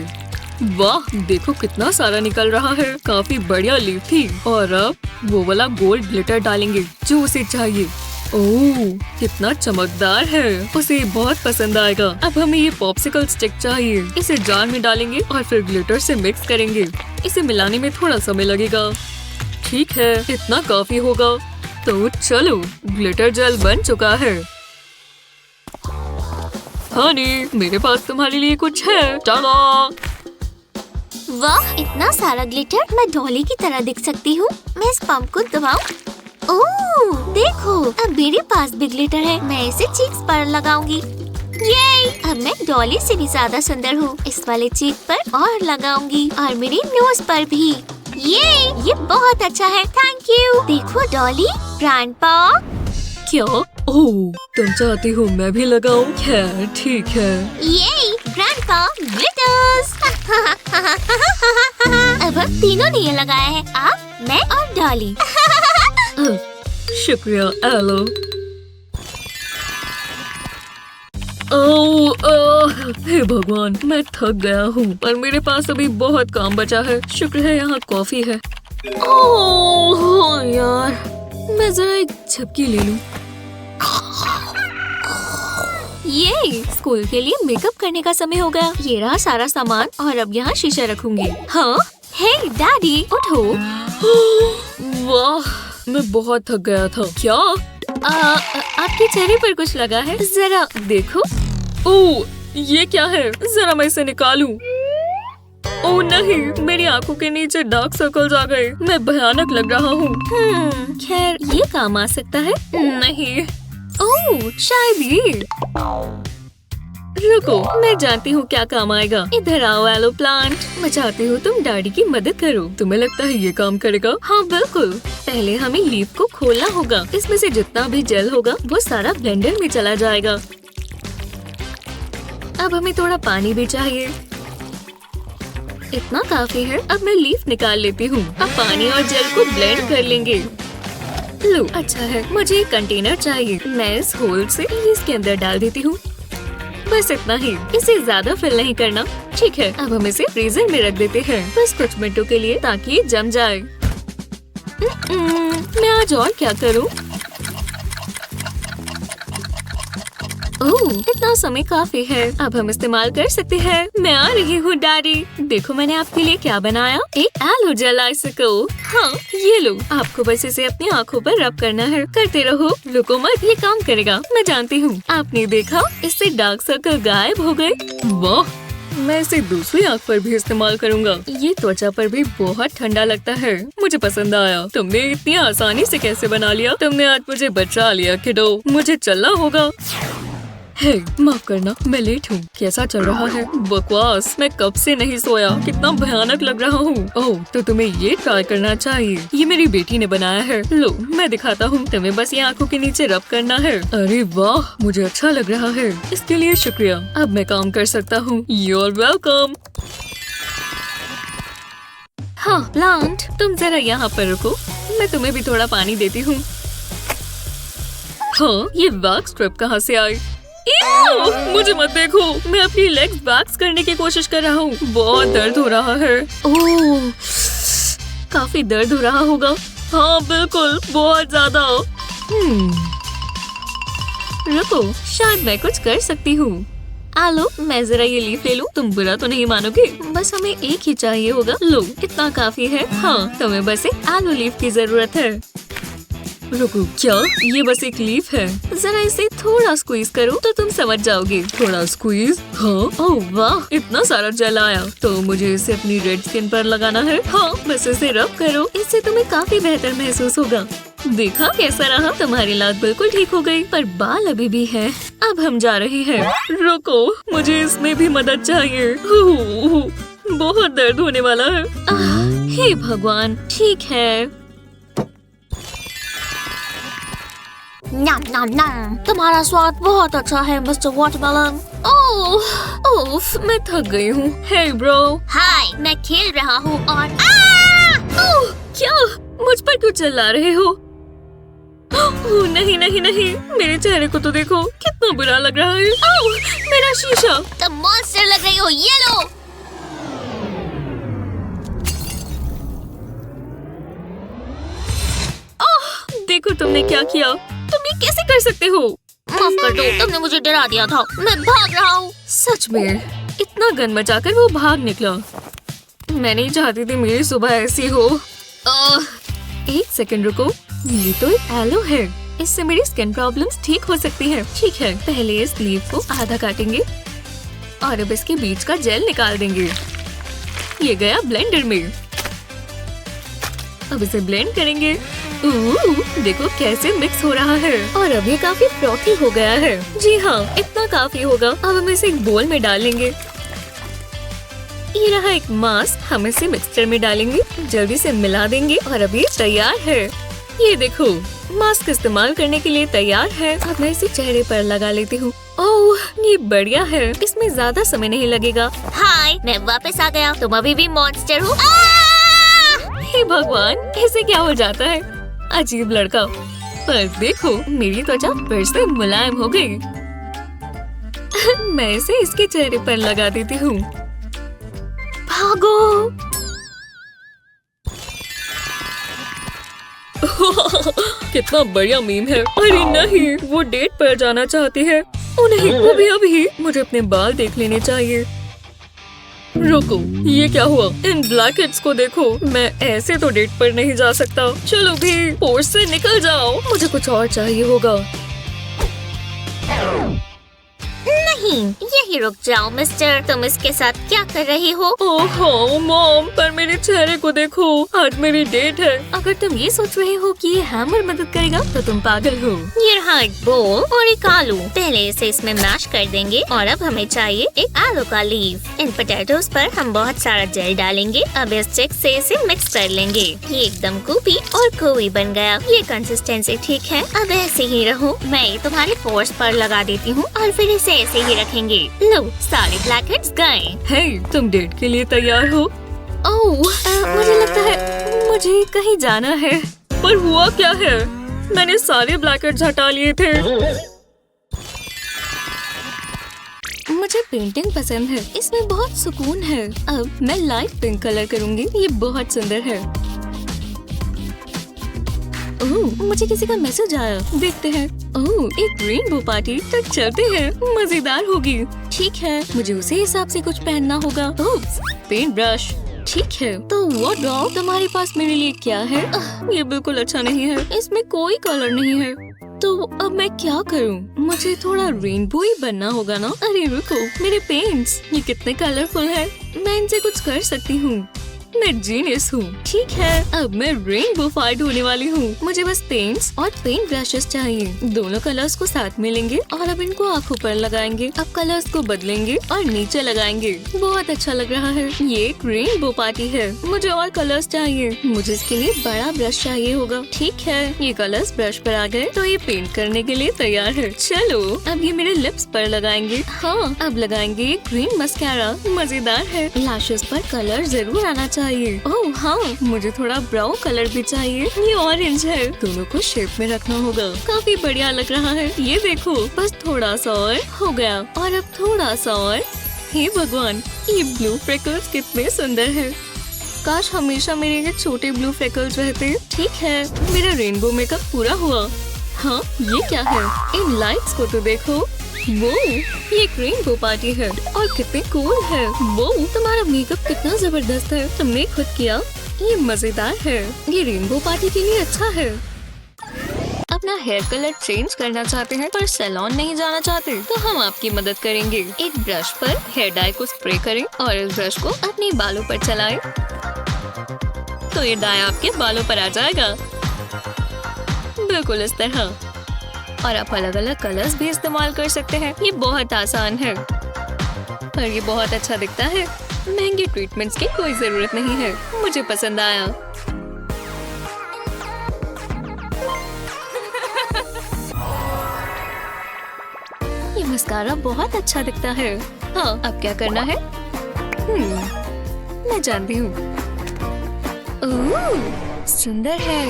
वाह, देखो कितना सारा निकल रहा है। काफी बढ़िया लीफ थी। और अब वो वाला गोल्ड ग्लिटर डालेंगे जो उसे चाहिए। ओह, कितना चमकदार है। उसे बहुत पसंद आएगा। अब हमें ये पॉप्सिकल स्टिक चाहिए। इसे जार में डालेंगे और फिर ग्लिटर से मिक्स करेंगे। इसे मिलाने में थोड़ा समय लगेगा। ठीक है, इतना काफी होगा। तो चलो, ग्लिटर जेल बन चुका है। हनी, मेरे पास तुम्हारे लिए कुछ है। टाला! वाह, इतना सारा ग्लिटर। मैं डॉली की तरह दिख सकती हूँ। मैं इस पंप को दबाऊं। ओह, देखो, अब मेरे पास भी ग्लिटर है। मैं इसे चीक्स पर लगाऊंगी। ये, अब मैं डॉली से भी ज्यादा सुंदर हूँ। इस वाले चीक पर और लगाऊंगी और मेरी नोज पर भी। ये बहुत अच्छा है। Thank you. देखो डॉली, ग्रैंडपा। क्या? ओह, तुम चाहती हो मैं भी लगाऊं? खैर, ठीक है। ये ग्रैंडपा ग्लिटर्स। अब हम तीनों ने ये लगाया है। आप, मैं और डॉली। शुक्रिया एलो। ओह, हे भगवान, मैं थक गया हूँ पर मेरे पास अभी बहुत काम बचा है। शुक्र है यहाँ कॉफी है। ओह यार, मैं जरा एक झपकी ले लूं। ये स्कूल के लिए मेकअप करने का समय हो गया। ये रहा सारा सामान और अब यहाँ शीशा रखूंगी। हाँ, हे डैडी, उठो। वाह, मैं बहुत थक गया था। क्या? आपके चेहरे पर कुछ लगा है, जरा देखो। ओह, ये क्या है? जरा मैं इसे निकालूं। ओह नहीं, मेरी आंखों के नीचे डार्क सर्कल्स आ गए। मैं भयानक लग रहा हूँ। खैर, ये काम आ सकता है। नहीं। ओह, शायद ये। रुको, मैं जानती हूँ क्या काम आएगा। इधर आओ एलो प्लांट। मैं चाहती हूँ तुम डैडी की मदद करो। तुम्हें लगता है ये काम करेगा? हाँ बिल्कुल। पहले हमें लीफ को खोलना होगा। इसमें से जितना भी जेल होगा वो सारा ब्लेंडर में चला जाएगा। अब हमें थोड़ा पानी भी चाहिए। इतना काफी है। अब मैं लीफ निकाल लेती हूँ। अब पानी और जेल को ब्लेंड कर लेंगे। लो, अच्छा है। मुझे एक कंटेनर चाहिए। मैं इस होल से इसके अंदर डाल देती हूँ। बस इतना ही। इसे ज्यादा फिल नहीं करना। ठीक है, अब हम इसे फ्रीजर में रख देते हैं बस कुछ मिनटों के लिए, ताकि ये जम जाए। मैं आज और क्या करूँ? ओह, इतना समय काफी है। अब हम इस्तेमाल कर सकते हैं। मैं आ रही हूँ डैडी। देखो मैंने आपके लिए क्या बनाया। एक एलो जेल आइसिकल। हाँ, ये लो। आपको बस इसे अपनी आँखों पर रब करना है। करते रहो, रुको मत, ये काम करेगा। मैं जानती हूँ। आपने देखा, इससे डार्क सर्कल गायब हो गए। वाह, मैं इसे दूसरी आँख पर भी इस्तेमाल करूँगा। ये त्वचा पर भी बहुत ठंडा लगता है। मुझे पसंद आया। तुमने इतनी आसानी से कैसे बना लिया? तुमने आज मुझे बचा लिया किडो। मुझे चलना होगा। हे, माफ करना, मैं लेट हूँ। कैसा चल रहा है? बकवास, मैं कब से नहीं सोया। कितना भयानक लग रहा हूँ। ओह, तो तुम्हें ये ट्राई करना चाहिए। ये मेरी बेटी ने बनाया है। लो, मैं दिखाता हूँ। तुम्हें बस ये आंखों के नीचे रब करना है। अरे वाह, मुझे अच्छा लग रहा है। इसके लिए शुक्रिया। अब मैं काम कर सकता हूँ। You're welcome। हाँ प्लांट, तुम जरा यहाँ पर रुको, मैं तुम्हें भी थोड़ा पानी देती हूँ। हाँ, ये वैक्स स्ट्रिप कहाँ से आई? Ew! मुझे मत देखो, मैं अपनी लेग्स वैक्स करने की कोशिश कर रहा हूँ। बहुत दर्द हो रहा है। ओह, काफी दर्द हो रहा होगा। हाँ बिल्कुल, बहुत ज्यादा। रुको, शायद मैं कुछ कर सकती हूँ। आलो, मैं जरा ये लीफ ले लूं। तुम बुरा तो नहीं मानोगे? बस हमें एक ही चाहिए होगा। लो, इतना काफी है। हाँ, तुम्हें बस एक आलू लीफ की जरूरत है। रुको, क्या ये बस एक लीफ है? जरा इसे थोड़ा स्क्वीज करो तो तुम समझ जाओगे। थोड़ा स्क्वीज? हाँ। ओह वाह, इतना सारा जेल आया। तो मुझे इसे अपनी रेड स्किन पर लगाना है। हाँ, बस इसे रब करो, इससे तुम्हें काफी बेहतर महसूस होगा। देखा कैसा रहा? तुम्हारी लात बिल्कुल ठीक हो गई, पर बाल अभी भी है। अब हम जा रहे हैं। रुको, मुझे इसमें भी मदद चाहिए। बहुत दर्द होने वाला है। हे भगवान, ठीक है। नम नम नम। तुम्हारा स्वाद बहुत अच्छा है मिस्टर वाटरमेलन। ओफ, मैं थक गई हूँ। हे ब्रो। हाय, मैं खेल रहा हूँ और क्या? मुझ पर क्यों चिल्ला रहे हो? ओह, नहीं नहीं नहीं, मेरे चेहरे को तो देखो, कितना बुरा लग रहा है। ओह, मेरा शीशा। तुम मॉन्स्टर लग रही हो। ये लो। देखो तुमने क्या किया। तुम ये कैसे कर सकते हो? माफ कर दो, तुमने मुझे डरा दिया था। मैं भाग रहा हूँ। सच में, इतना गन मचाकर वो भाग निकला। मैं नहीं चाहती थी मेरी सुबह ऐसी हो। एक सेकंड रुको, ये तो एक एलो है। इससे मेरी स्किन प्रॉब्लम्स ठीक हो सकती हैं। ठीक है, पहले इस लीफ को आधा काटेंगे और अब इसके बीच का जेल निकाल देंगे। ये गया ब्लेंडर में। अब इसे ब्लेंड करेंगे। देखो कैसे मिक्स हो रहा है और अब ये काफी फ्रॉथी हो गया है। जी हाँ, इतना काफी होगा। अब हम इसे एक बोल में डालेंगे। ये रहा एक मास्क, हम इसे मिक्सचर में डालेंगे, जल्दी से मिला देंगे और अब ये तैयार है। ये देखो, मास्क इस्तेमाल करने के लिए तैयार है। अब मैं इसे चेहरे पर लगा लेती हूँ। ओह, ये बढ़िया है, इसमें ज्यादा समय नहीं लगेगा। हाय, मैं वापस आ गया। तुम अभी भी मॉन्स्टर हो। हे भगवान, ऐसे क्या हो जाता है? अजीब लड़का। पर देखो, मेरी त्वचा फिर से मुलायम हो गई। मैं इसे इसके चेहरे पर लगा देती हूँ। भागो। कितना बढ़िया मीम है। अरे नहीं, वो डेट पर जाना चाहती है। ओ नहीं, अभी मुझे अपने बाल देख लेने चाहिए। रुको, ये क्या हुआ? इन ब्लैकहेड्स को देखो। मैं ऐसे तो डेट पर नहीं जा सकता। चलो भी, होश से निकल जाओ। मुझे कुछ और चाहिए होगा। नहीं, यही रुक जाओ मिस्टर। तुम इसके साथ क्या कर रही हो? ओह मॉम, पर मेरे चेहरे को देखो। आज मेरी डेट है। अगर तुम ये सोच रहे हो कि ये हैमर मदद करेगा तो तुम पागल हो। ये रहा एक बोल और एक आलू। पहले इसे इसमें मैश कर देंगे और अब हमें चाहिए एक आलू का लीफ। इन पोटैटोस पर हम बहुत सारा जेल डालेंगे। अब इस स्टिक से इसे मिक्स कर लेंगे। ये एकदम कूपी और कोई बन गया। ये कंसिस्टेंसी ठीक है। अब ऐसे ही रहो। मैं ये तुम्हारे पोर्स पर लगा देती हूँ और फिर इसे ऐसे ही रखेंगे। लो, सारे ब्लैकहेड्स गए। हे, तुम डेट के लिए तैयार हो? ओह, मुझे लगता है मुझे कहीं जाना है। पर हुआ क्या है? मैंने सारे ब्लैकहेड्स हटा लिए थे। मुझे पेंटिंग पसंद है, इसमें बहुत सुकून है। अब मैं लाइट पिंक कलर करूंगी। ये बहुत सुंदर है। ओह, मुझे किसी का मैसेज आया, देखते हैं। ओह, एक रेनबो पार्टी, तो चलते हैं, मजेदार होगी। ठीक है, मुझे उसी हिसाब से कुछ पहनना होगा। पेंट ब्रश, ठीक है। तो वो डॉग, तुम्हारे पास मेरे लिए क्या है? ये बिल्कुल अच्छा नहीं है, इसमें कोई कलर नहीं है। तो अब मैं क्या करूं? मुझे थोड़ा रेनबो ही बनना होगा ना। अरे रुको, मेरे पेंट्स, ये कितने कलरफुल है। मैं इनसे कुछ कर सकती हूँ। मैं जीनियस हूँ। ठीक है, अब मैं रेनबो फाइट होने वाली हूँ। मुझे बस पेंट्स और पेंट ब्रशेस चाहिए। दोनों कलर्स को साथ में लेंगे और अब इनको आँखों पर लगाएंगे। अब कलर्स को बदलेंगे और नीचे लगाएंगे। बहुत अच्छा लग रहा है। ये एक रेनबो पार्टी है। मुझे और कलर्स चाहिए। मुझे इसके लिए बड़ा ब्रश चाहिए होगा। ठीक है, ये कलर्स ब्रश पर आ गए तो ये पेंट करने के लिए तैयार है। चलो अब ये मेरे लिप्स पर लगाएंगे। हाँ, अब लगाएंगे ये ग्रीन मस्कारा। मजेदार है। लैशेस पर कलर जरूर आना चाहिए। ओह हाँ, मुझे थोड़ा ब्राउन कलर भी चाहिए। ये ऑरेंज है। दोनों को शेप में रखना होगा। काफी बढ़िया लग रहा है। ये देखो, बस थोड़ा सा और हो गया। और अब थोड़ा सा और। हे भगवान, ये ब्लू फ्रेकल्स कितने सुंदर है। काश हमेशा मेरे ये छोटे ब्लू फ्रेकल्स रहते। ठीक है, मेरा रेनबो मेकअप पूरा हुआ। हाँ, ये क्या है? इन लाइट्स को तो देखो। वो ये एक रेनबो पार्टी है और कितनी कूल है। वो तुम्हारा मेकअप कितना जबरदस्त है। तुमने खुद किया। ये मजेदार है। ये रेनबो पार्टी के लिए अच्छा है। अपना हेयर कलर चेंज करना चाहते हैं पर सैलून नहीं जाना चाहते तो हम आपकी मदद करेंगे। एक ब्रश पर हेयर डाई को स्प्रे करें और इस ब्रश को अपने बालों पर चलाएं। तो ये डाई आपके बालों पर आ जाएगा, बिल्कुल इस तरह। और आप अलग अलग कलर्स भी इस्तेमाल कर सकते हैं। ये बहुत आसान है पर ये बहुत अच्छा दिखता है। महंगे ट्रीटमेंट्स की कोई जरूरत नहीं है। मुझे पसंद आया। ये मस्कारा बहुत अच्छा दिखता है। हाँ, अब क्या करना है? मैं जानती हूँ। ओह, सुंदर है।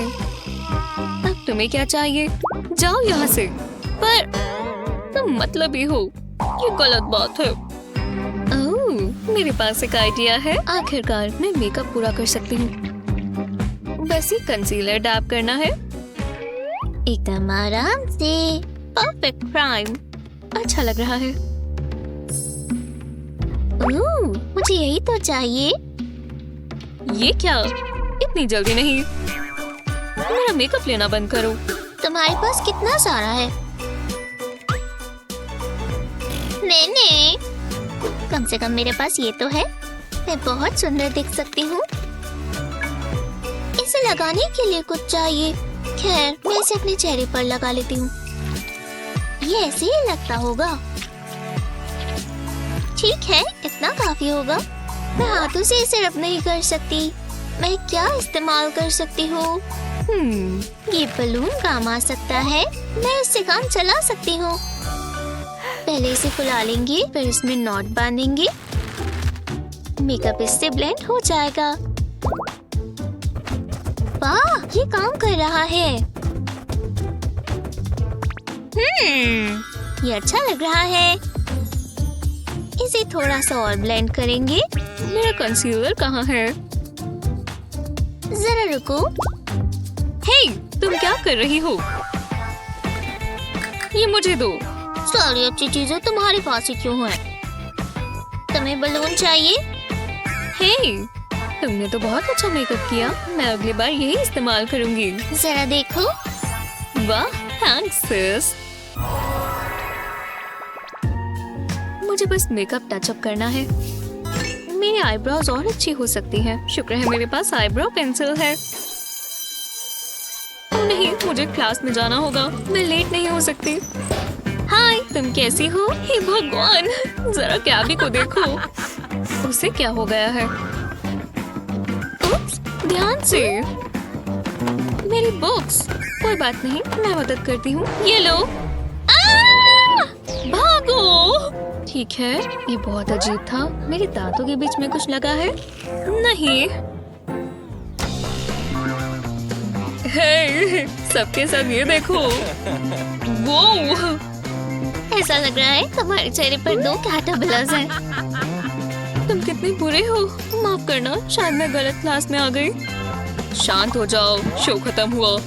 अब तुम्हें क्या चाहिए? जाओ यहाँ से। पर तुम मतलब ही हो। ये गलत बात है। ओह, मेरे पास एक आइडिया है। आखिरकार मैं मेकअप पूरा कर सकती हूँ। बस ये कंसीलर डैब करना है। एकदम आराम से। Perfect crime. अच्छा लग रहा है। ओह, मुझे यही तो चाहिए। ये क्या? इतनी जल्दी नहीं। मेरा मेकअप लेना बंद करो। तुम्हारे पास कितना सारा है? नहीं, कम से कम मेरे पास ये तो है। मैं बहुत सुंदर दिख सकती हूँ। इसे लगाने के लिए कुछ चाहिए। खैर, मैं इसे अपने चेहरे पर लगा लेती हूँ। ये ऐसे ही लगता होगा। ठीक है, इतना काफी होगा। मैं हाथों से इसे रब नहीं कर सकती। मैं क्या इस्तेमाल कर सकती हूँ? ये बलून काम आ सकता है। मैं इससे काम चला सकती हूँ। पहले इसे फुला लेंगे, फिर इसमें नॉट बांधेंगे। मेकअप इससे ब्लेंड हो जाएगा। वाह, ये काम कर रहा है। ये अच्छा लग रहा है। इसे थोड़ा सा और ब्लेंड करेंगे। मेरा कंसीलर कहाँ है? जरा रुको। हे, तुम क्या कर रही हो? ये मुझे दो। सारी अच्छी चीजें तुम्हारे पास ही क्यों है? तुम्हें बलून चाहिए? हे, तुमने तो बहुत अच्छा मेकअप किया। मैं अगली बार यही इस्तेमाल करूंगी। जरा देखो। वाह, थैंक्स सिस। मुझे बस मेकअप टचअप करना है। मेरी आईब्रोज और अच्छी हो सकती हैं। शुक्र है मेरे पास आईब्रो पेंसिल है। नहीं, मुझे क्लास में जाना होगा। मैं लेट नहीं हो सकती। हाय, तुम कैसी हो? हे भगवान, जरा कैबी को देखो। उसे क्या हो गया है? उप्स, ध्यान से। मेरी बुक्स। कोई बात नहीं, मैं मदद करती हूँ। ये लो। भागो। ठीक है, ये बहुत अजीब था। मेरे दांतों के बीच में कुछ लगा है? नहीं। हे, सबके सब ये देखो। वो ऐसा लग रहा है तुम्हारे चेहरे पर 2 कैटरपिलर्स हैं। तुम कितने बुरे हो। माफ करना, शायद मैं गलत क्लास में आ गई। शांत हो जाओ, शो खत्म हुआ।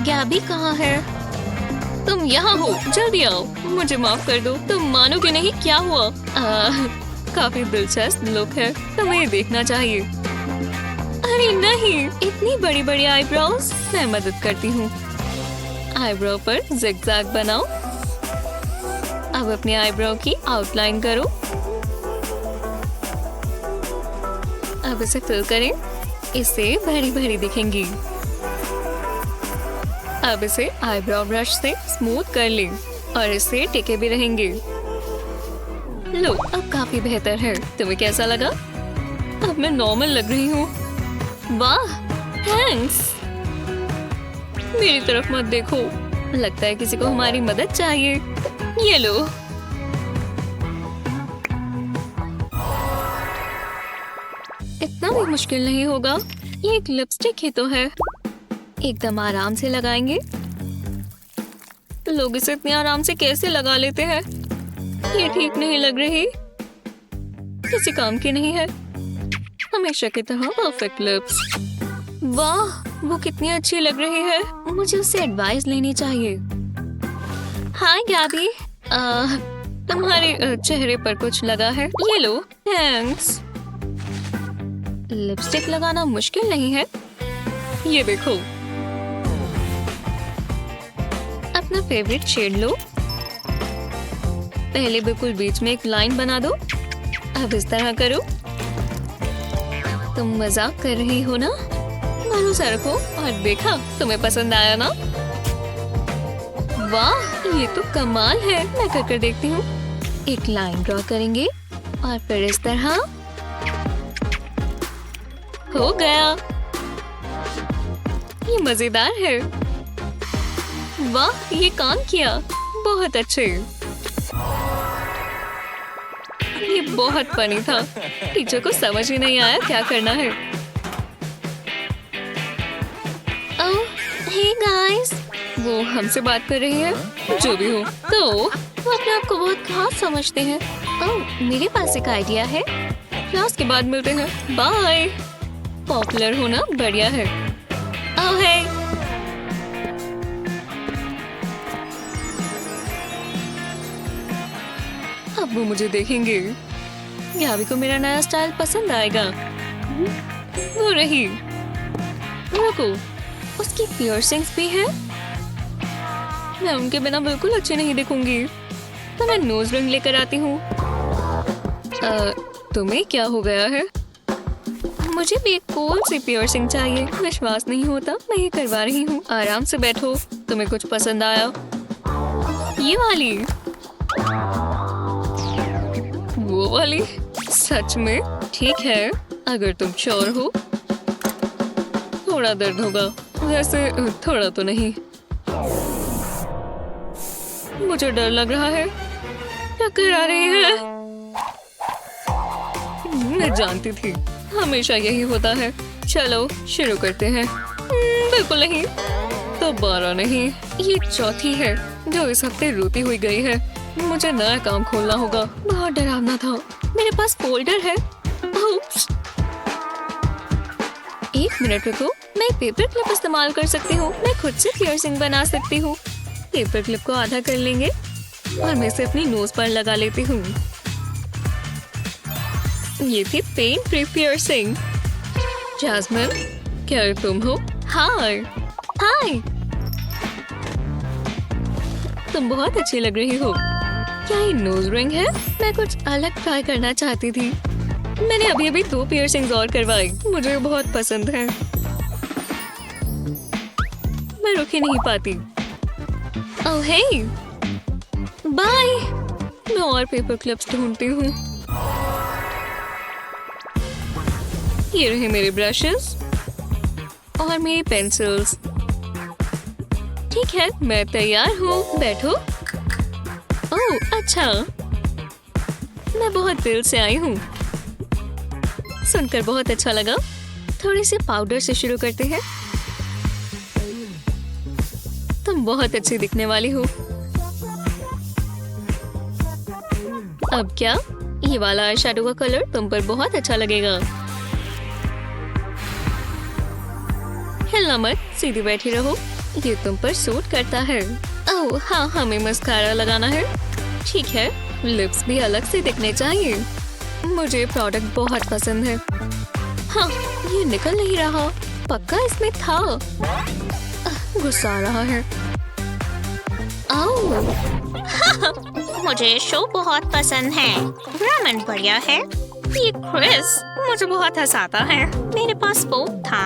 गैबी कहाँ है? तुम यहाँ हो, जल्दी आओ। मुझे माफ कर दो। तुम मानोगे नहीं क्या हुआ। काफी दिलचस्प लुक है। तुम्हें देखना चाहिए। अरे नहीं, इतनी बड़ी बड़ी आईब्रोज। मैं मदद करती हूँ। आईब्रो पर जिगजैग बनाओ। अब अपनी आईब्रो की आउटलाइन करो। अब इसे फिल करें। इससे भरी भरी दिखेंगी। अब इसे आईब्रो ब्रश से स्मूथ कर लें और इससे टिके भी रहेंगे। लो, अब काफी बेहतर है। तुम्हें कैसा लगा? अब मैं नॉर्मल लग रही हूँ। वाह, थैंक्स। मेरी तरफ मत देखो, लगता है किसी को हमारी मदद चाहिए। ये लो। इतना भी मुश्किल नहीं होगा, ये एक लिपस्टिक ही तो है। एकदम आराम से लगाएंगे। लोग इसे इतने आराम से कैसे लगा लेते हैं? ये ठीक नहीं लग रही, किसी काम की नहीं है। हमेशा की तरह परफेक्ट लिप्स। वाह, वो कितनी अच्छी लग रही है। मुझे उससे एडवाइस लेनी चाहिए। हाय गैबी, तुम्हारे चेहरे पर कुछ लगा है। ये लो। थैंक्स। लिपस्टिक लगाना मुश्किल नहीं है। ये देखो। अपना फेवरेट शेड लो। पहले बिल्कुल बीच में एक लाइन बना दो। अब इस तरह करो। तुम मजाक कर रही हो ना? भरोसा रखो। और देखा, तुम्हें पसंद आया ना? वाह, ये तो कमाल है। मैं कर देखती हूँ। एक लाइन ड्रॉ करेंगे और फिर इस तरह। हो गया। ये मजेदार है। वाह, ये काम किया। बहुत अच्छे। ये बहुत फनी था। टीचर को समझ ही नहीं आया क्या करना है। ओह, हे गाइस, वो हमसे बात कर रही है। जो भी हो, तो वो अपने आप को बहुत खास समझते हैं। ओह, मेरे पास एक आइडिया है। क्लास के बाद मिलते हैं। बाय। पॉपुलर होना बढ़िया है। ओह हे। अब वो मुझे देखेंगे। गैबी को मेरा नया स्टाइल पसंद आएगा। वो रही। रुको, उसकी पियर्सिंग्स भी है। मैं उनके बिना बिल्कुल अच्छी नहीं दिखूंगी, तो मैं नोज रिंग लेकर आती हूँ। तुम्हें क्या हो गया है? मुझे भी एक कूल सी पियर्सिंग चाहिए। विश्वास नहीं होता, मैं ये करवा रही हूँ। आराम से बैठो। तुम्हें कुछ पसंद आया? ये वाली? वो वाली? सच में? ठीक है, अगर तुम श्योर हो। थोड़ा दर्द होगा, वैसे थोड़ा तो नहीं। मुझे डर लग रहा है। टक्कर आ रही है। मैं जानती थी, हमेशा यही होता है। चलो शुरू करते हैं। बिल्कुल नहीं, दोबारा नहीं। ये चौथी है जो इस हफ्ते रोती हुई गई है। मुझे नया काम खोलना होगा। बहुत डरावना था। मेरे पास फोल्डर है। ओप्स। एक मिनट रुको, मैं पेपर क्लिप इस्तेमाल कर सकती हूँ। मैं खुद से पियर्सिंग बना सकती हूँ। पेपर क्लिप को आधा कर लेंगे और मैं इसे अपनी नोज पर लगा लेती हूँ। ये थी पेन फ्री पियर्सिंग। जैस्मिन, क्या तुम हो? हाय। हाय, तुम बहुत अच्छी लग रही हो। क्या ये नोज रिंग है? मैं कुछ अलग ट्राई करना चाहती थी। मैंने अभी 2 पियर्सिंग्स और करवाई। मुझे बहुत पसंद है। मैं रुक ही नहीं पाती। ओह हे, बाय। मैं और पेपर क्लिप्स ढूंढती हूँ। ये रहे मेरे ब्रशेस और मेरी पेंसिल्स। ठीक है, मैं तैयार हूँ। बैठो। ओह अच्छा, मैं बहुत दिल से आई हूँ। सुनकर बहुत अच्छा लगा। थोड़े से पाउडर से शुरू करते हैं। तुम बहुत अच्छी दिखने वाली हो। अब क्या? ये वाला आई शैडो का कलर तुम पर बहुत अच्छा लगेगा। हिलना मत, सीधी बैठी रहो। ये तुम पर सूट करता है। ओह हाँ, हमें मस्कारा लगाना है। ठीक है, लिप्स भी अलग से दिखने चाहिए। मुझे प्रोडक्ट बहुत पसंद है। हाँ, ये निकल नहीं रहा। पक्का इसमें था। गुस्सा आ रहा है। मुझे शो बहुत पसंद है। रमन बढ़िया है। ये क्रिस मुझे बहुत हंसाता है। मेरे पास पोक था।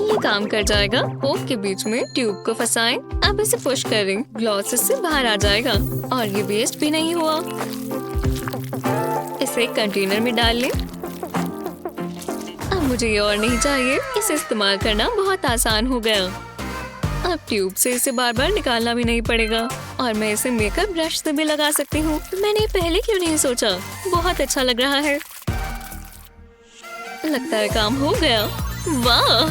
ये काम कर जाएगा। पोक के बीच में ट्यूब को फंसाएं। अब इसे पुश करें। ग्लॉस इससे बाहर आ जाएगा और ये वेस्ट भी नहीं हुआ। इसे एक कंटेनर में डाल लें। अब मुझे ये और नहीं चाहिए। इसे इस्तेमाल करना बहुत आसान हो गया। अब ट्यूब से इसे बार बार निकालना भी नहीं पड़ेगा और मैं इसे मेकअप ब्रश से भी लगा सकती हूँ। मैंने पहले क्यों नहीं सोचा। बहुत अच्छा लग रहा है। लगता है काम हो गया। वाह,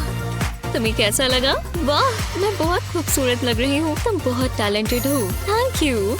तुम्हें कैसा लगा? वाह, मैं बहुत खूबसूरत लग रही हूँ। तुम बहुत टैलेंटेड हो। Thank you.